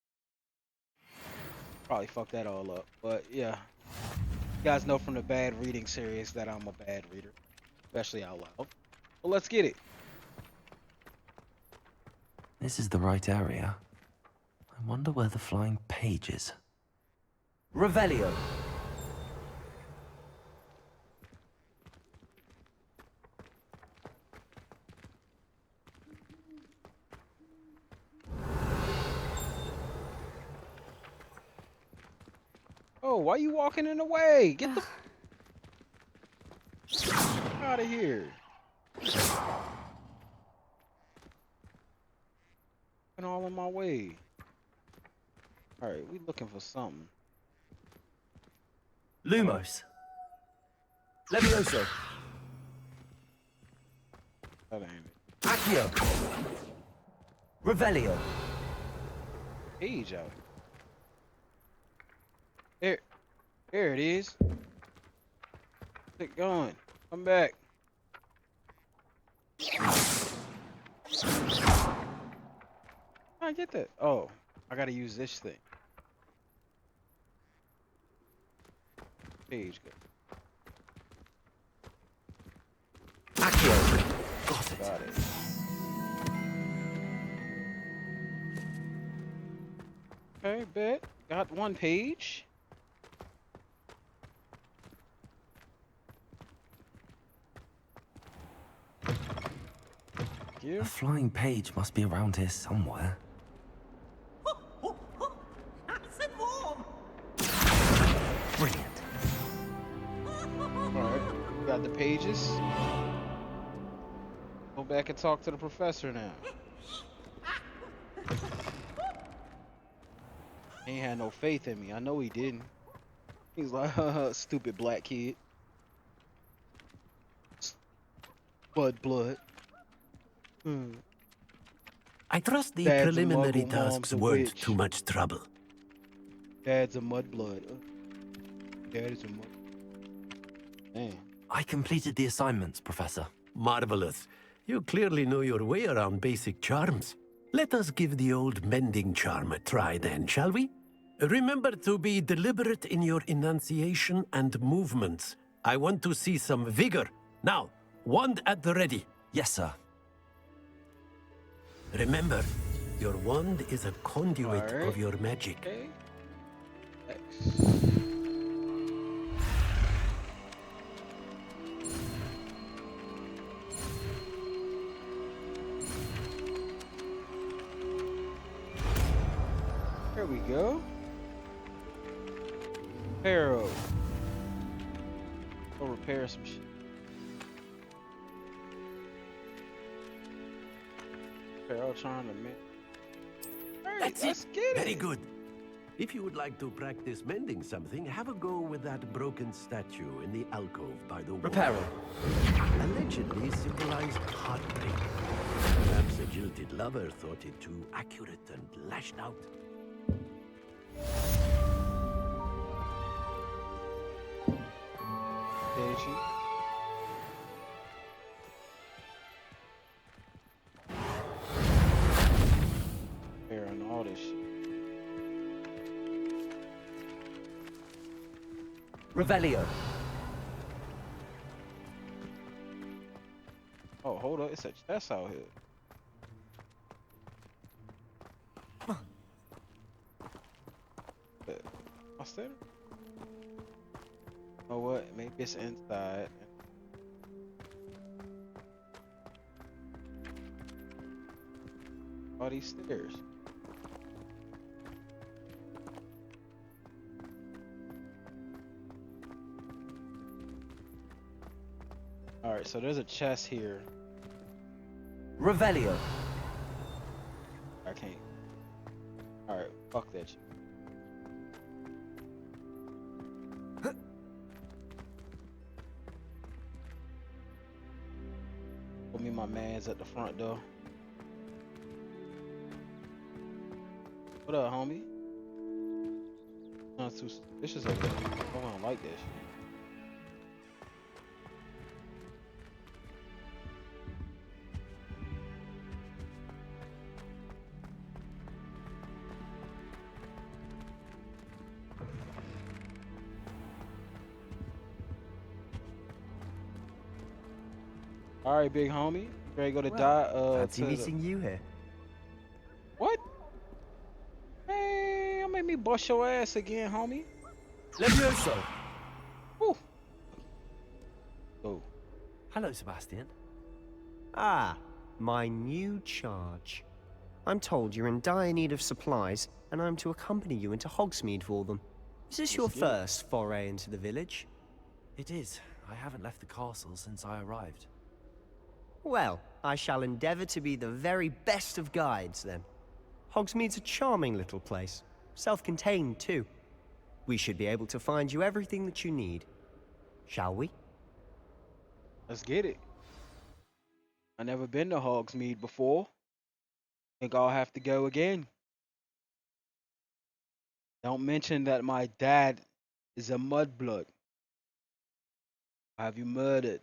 Probably fucked that all up, but yeah. You guys know from the bad reading series that I'm a bad reader, especially out loud. Well, let's get it. This is the right area. I wonder where the flying page is. Revelio. Oh, why you walking in the way? Get the out of here. And all in my way. Alright, we looking for something. Lumos. Levioso. That ain't it. Accio. Revelio. Page out. There it is. Get going. Come back. I get that. Oh, I gotta use this thing. Page go. Accio. Got it. Okay, bet. Got one page. The flying page must be around here somewhere. Nice and warm. Brilliant. Alright, got the pages. Go back and talk to the professor now. He ain't had no faith in me. I know he didn't. He's like, stupid black kid. Blood. I trust the Dad's a preliminary muggle, mom's tasks a weren't witch. too much trouble. Dad's a mudblood. Dad is a mud. Man. I completed the assignments, Professor. Marvelous. You clearly know your way around basic charms. Let us give the old mending charm a try then, shall we? Remember to be deliberate in your enunciation and movements. I want to see some vigor. Now, wand at the ready. Yes, sir. Remember, Your wand is a conduit of your magic. Okay. X. There we go. Arrow. Go repair some shit. Arrow trying to make. Alright, let's get it. Very good. If you would like to practice mending something, have a go with that broken statue in the alcove by the wall. Reparo. Allegedly symbolized heartbreak. Perhaps a jilted lover thought it too accurate and lashed out. Digi. Repairing all this shit. Revelio. Oh, hold up. It's a chest out here. What's that? Oh, what? Maybe it's inside. All these stairs. Alright, so there's a chest here. Revelio. I can't. Alright, fuck that shit. Put me my mans at the front door. What up, homie? Not too suspicious of it. I don't like that shit. All right, big homie. Ready to go to Fancy meeting you here. What? Man, don't make me bust your ass again, homie. Levioso. Woo. Oh. Hello, Sebastian. Ah, my new charge. I'm told you're in dire need of supplies, and I'm to accompany you into Hogsmeade for them. Is this your first foray into the village? It is. I haven't left the castle since I arrived. Well, I shall endeavor to be the very best of guides, then. Hogsmeade's a charming little place. Self-contained, too. We should be able to find you everything that you need. Shall we? Let's get it. I never been to Hogsmeade before. Think I'll have to go again. Don't mention that my dad is a mudblood. Have you murdered?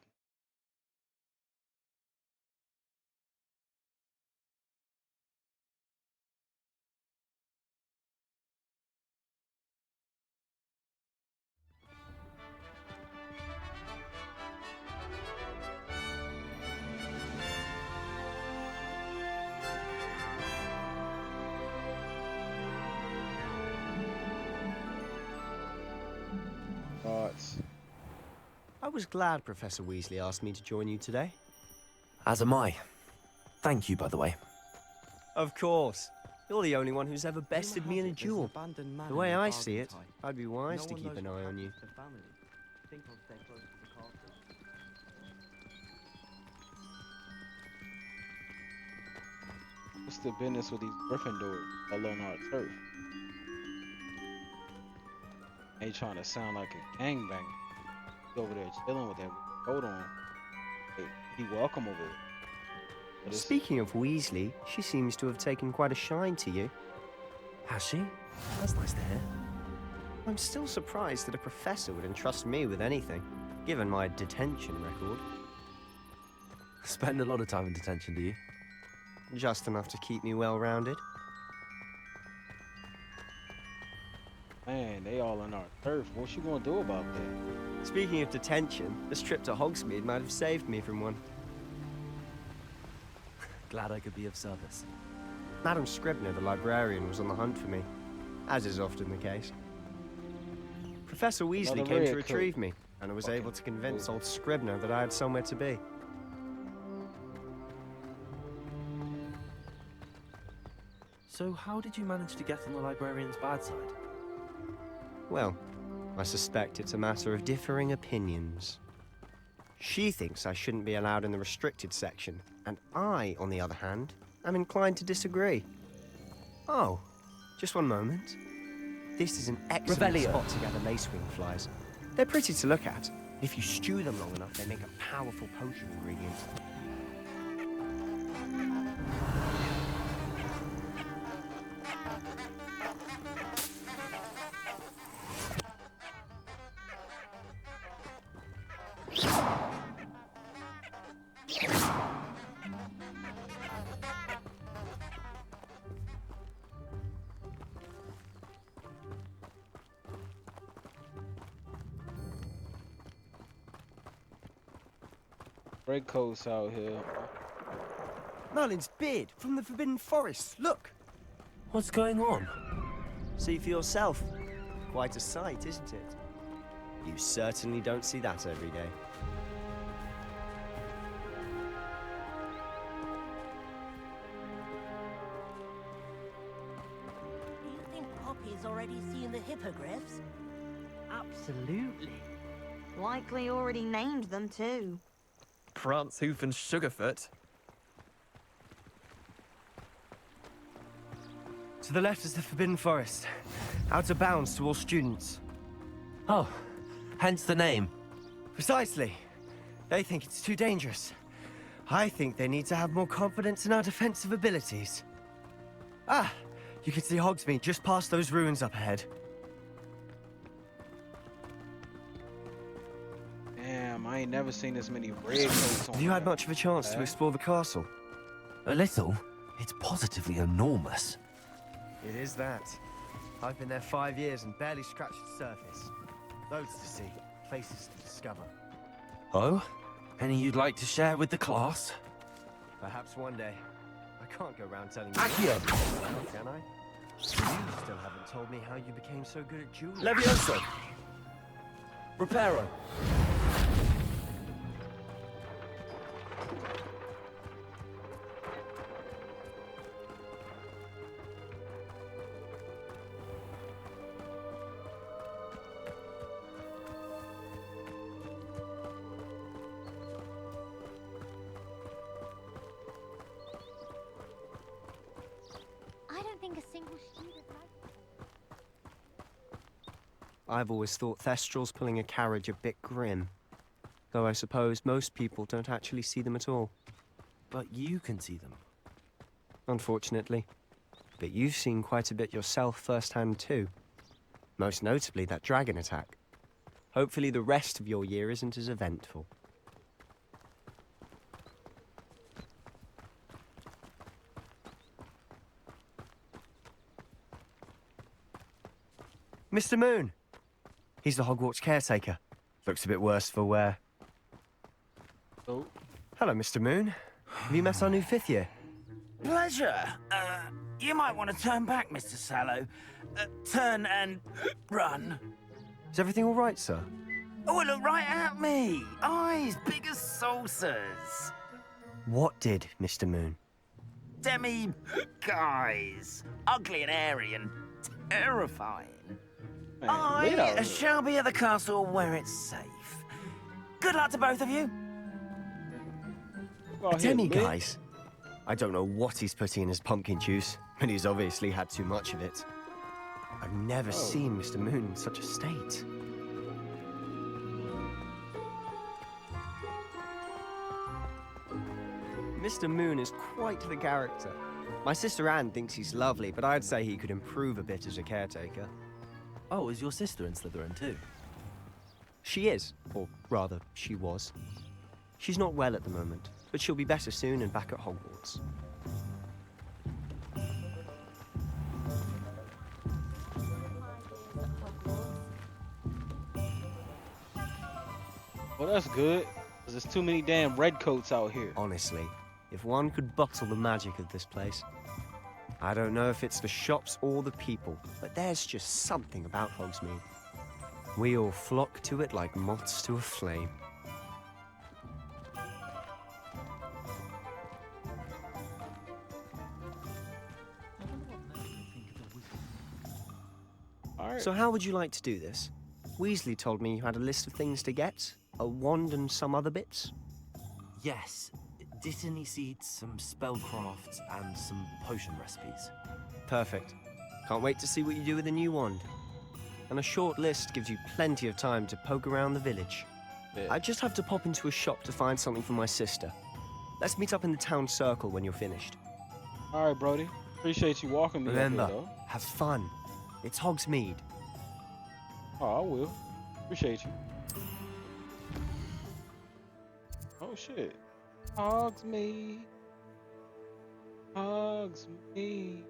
I was glad Professor Weasley asked me to join you today. As am I. Thank you, by the way. Of course. You're the only one who's ever bested me in a duel. The way I see it, I'd be wise to keep an eye on you. What's the business with these Gryffindors alone on our turf? Ain't trying to sound like a gangbanger. He's over there chilling with that coat on. He welcome over there. Speaking of Weasley, she seems to have taken quite a shine to you. Has she? That's nice to hear. I'm still surprised that a professor would entrust me with anything, given my detention record. Spend a lot of time in detention, do you? Just enough to keep me well-rounded. Man, they all in our turf. What you gonna do about that? Speaking of detention, this trip to Hogsmeade might have saved me from one. Glad I could be of service. Madam Scribner, the librarian, was on the hunt for me, as is often the case. Professor Weasley Another came to red retrieve coat. me, and I was able to convince old Scribner that I had somewhere to be. So how did you manage to get on the librarian's bad side? Well, I suspect it's a matter of differing opinions. She thinks I shouldn't be allowed in the restricted section, and I, on the other hand, am inclined to disagree. Oh, just one moment. This is an excellent Revelio. spot to gather lacewing flies. They're pretty to look at. If you stew them long enough, they make a powerful potion ingredient. Red coats out here. Merlin's beard from the Forbidden Forest. Look. What's going on? See for yourself. Quite a sight, isn't it? You certainly don't see that every day. Do you think Poppy's already seen the hippogriffs? Absolutely. Likely already named them too. Prance, Hoof, and Sugarfoot. To the left is the Forbidden Forest. Out of bounds to all students. Oh, hence the name. Precisely. They think it's too dangerous. I think they need to have more confidence in our defensive abilities. Ah, you can see Hogsmeade just past those ruins up ahead. Damn, I ain't never seen this many red coats on. Have you had much of a chance to explore the castle? A little. It's positively enormous. It is that. I've been there 5 years and barely scratched the surface. Loads to see, places to discover. Oh? Any you'd like to share with the class? Perhaps one day. I can't go around telling you. Accio! Well, can I? You still haven't told me how you became so good at jewelry. Levioso! Reparo! I don't think a single student likes I've always thought Thestrals pulling a carriage a bit grim. Though I suppose most people don't actually see them at all. But you can see them. Unfortunately. But you've seen quite a bit yourself firsthand too. Most notably that dragon attack. Hopefully the rest of your year isn't as eventful. Mr. Moon! He's the Hogwarts caretaker. Looks a bit worse for wear. Oh. Hello, Mr. Moon. Have you met our new 5th year? Pleasure. You might want to turn back, Mr. Sallow. Turn and run. Is everything all right, sir? Oh, look right at me. Eyes big as saucers. What did, Mr. Moon? Guys. Ugly and airy and terrifying. Man, I shall be at the castle where it's safe. Good luck to both of you. Go A ahead, demi-guise? I don't know what he's putting in his pumpkin juice, but he's obviously had too much of it. I've never seen Mr. Moon in such a state. Mr. Moon is quite the character. My sister Anne thinks he's lovely, but I'd say he could improve a bit as a caretaker. Oh, is your sister in Slytherin too? She is, or rather, she was. She's not well at the moment, but she'll be better soon and back at Hogwarts. Well, that's good. 'Cause there's too many damn red coats out here. Honestly, if one could bottle the magic of this place. I don't know if it's the shops or the people, but there's just something about Hogsmeade. We all flock to it like moths to a flame. So how would you like to do this? Weasley told me you had a list of things to get, a wand and some other bits. Yes, Dittany seeds, some spellcrafts, and some potion recipes. Perfect. Can't wait to see what you do with the new wand. And a short list gives you plenty of time to poke around the village. Yeah. I just have to pop into a shop to find something for my sister. Let's meet up in the town circle when you're finished. All right, Brody. Appreciate you walking me Remember, up here, though. have fun. It's Hogsmeade. Oh, I will. Appreciate you. Oh, shit. Hogsmeade. Hogsmeade.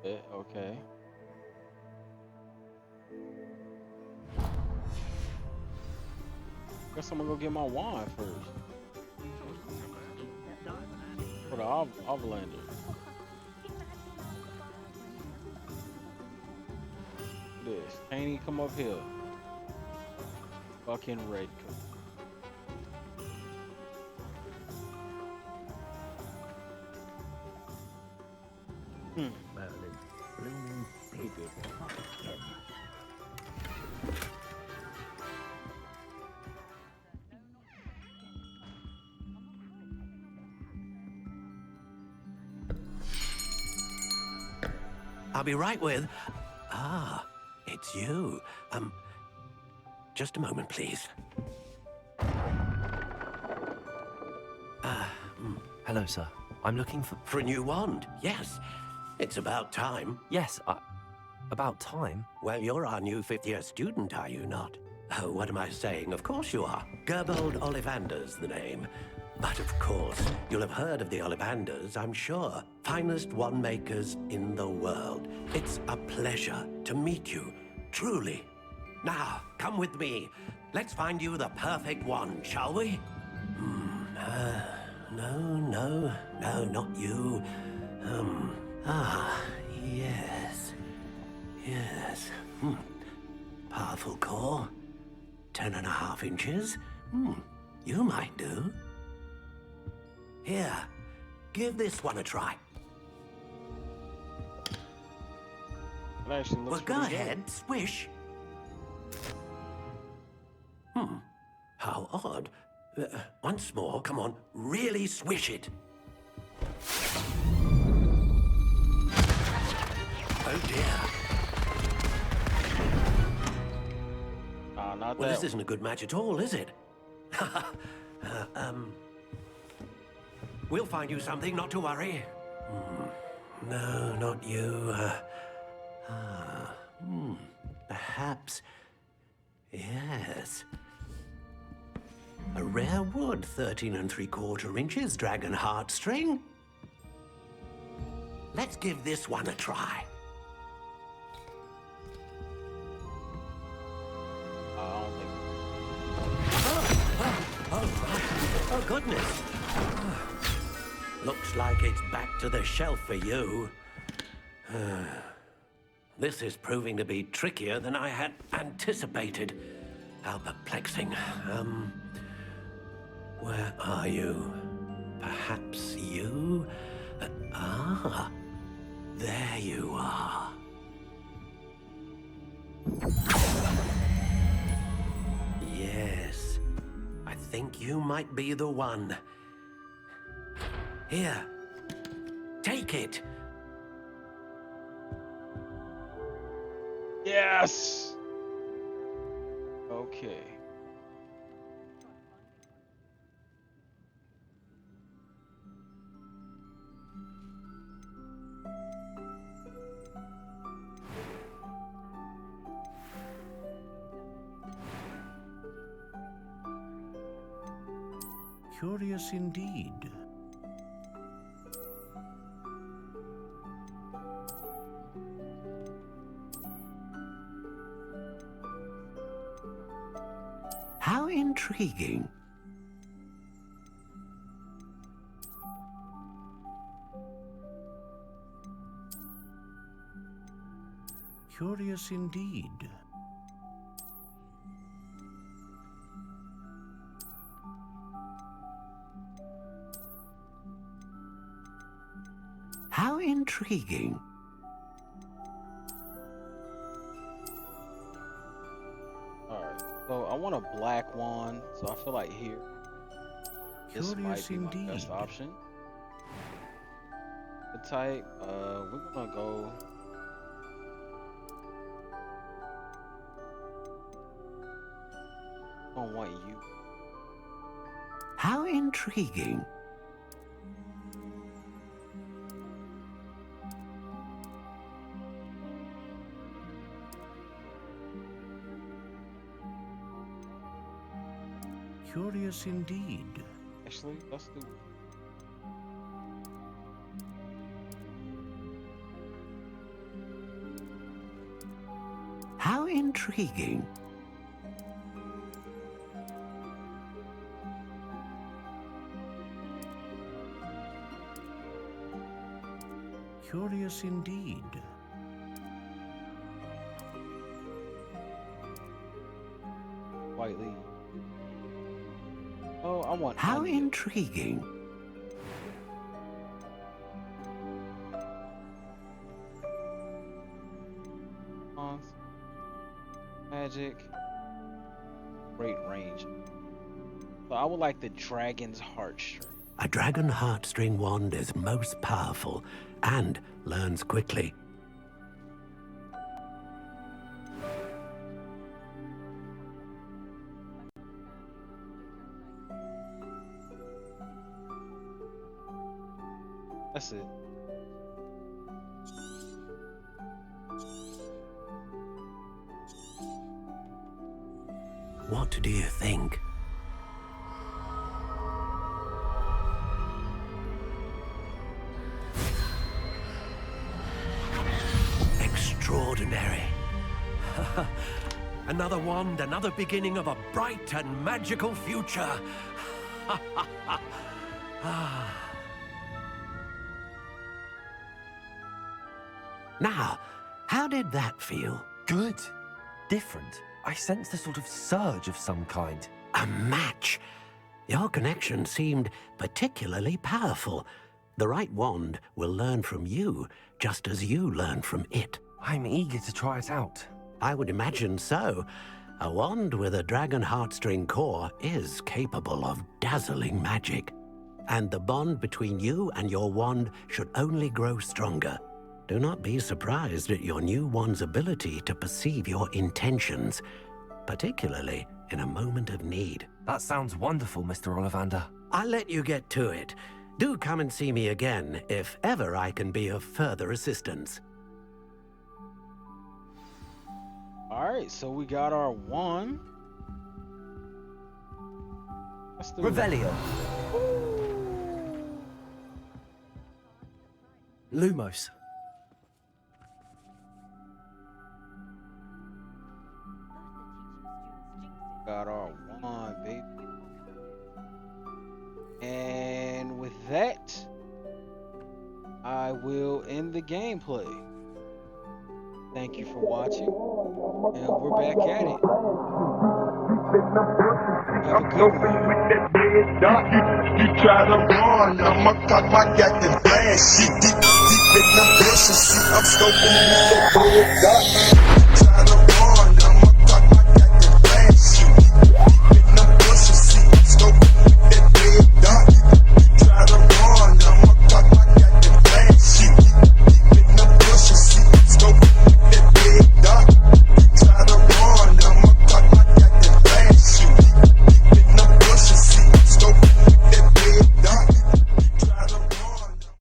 Yeah, okay. Guess I'm gonna go get my wand first. For the Overlander. This. Can't he come up here? Fucking red coat. I'll be right with... Ah, it's you. Just a moment, please. Hello, sir. I'm looking for... For a new wand, yes. It's about time. Yes, about time? Well, you're our new fifth-year student, are you not? Oh, what am I saying? Of course you are. Gerbold Ollivander's the name. But of course, you'll have heard of the Ollivanders, I'm sure. Finest wand makers in the world. It's a pleasure to meet you, truly. Now, come with me. Let's find you the perfect wand, shall we? No, not you. Yes. Yes. Powerful core. 10.5 inches. You might do. Here, give this one a try. It actually looks Well, go pretty good. ahead, swish. How odd. Once more, come on, really swish it. Oh dear. Not Well, that this isn't a good match at all, is it? We'll find you something, not to worry. No, not you. Perhaps. Yes. A rare wood, 13 3/4 inches, dragon heartstring. Let's give this one a try. Oh, goodness. Looks like it's back to the shelf for you. This is proving to be trickier than I had anticipated. How perplexing. Where are you? Perhaps you? There you are. Yes, I think you might be the one. Here, take it. Yes. Okay. Curious indeed. How intriguing. Curious indeed. How intriguing. Alright, so I want a black wand, so I feel like here this might be my best option. The type, we're gonna go. I don't want you. How intriguing. Curious indeed. Actually, let's do. How intriguing. Curious indeed. White lead. Oh, I want. How intriguing. Magic. Great range. So I would like the dragon's heartstring. A dragon heartstring wand is most powerful and learns quickly. That's it. What do you think? Extraordinary. Another wand, another beginning of a bright and magical future. Now, how did that feel? Good. Different. I sensed a sort of surge of some kind. A match. Your connection seemed particularly powerful. The right wand will learn from you, just as you learn from it. I'm eager to try it out. I would imagine so. A wand with a dragon heartstring core is capable of dazzling magic. And the bond between you and your wand should only grow stronger. Do not be surprised at your new wand's ability to perceive your intentions, particularly in a moment of need. That sounds wonderful, Mr. Ollivander. I'll let you get to it. Do come and see me again if ever I can be of further assistance. Alright, so we got our wand. Let's do Revelio. Lumos. Got our wand, baby. And with that, I will end the gameplay. Thank you for watching, and we're back at it. Have a good one. You try to run, I'ma cock my gat and blast. Deep in the bushes, I'm scoping the red dot.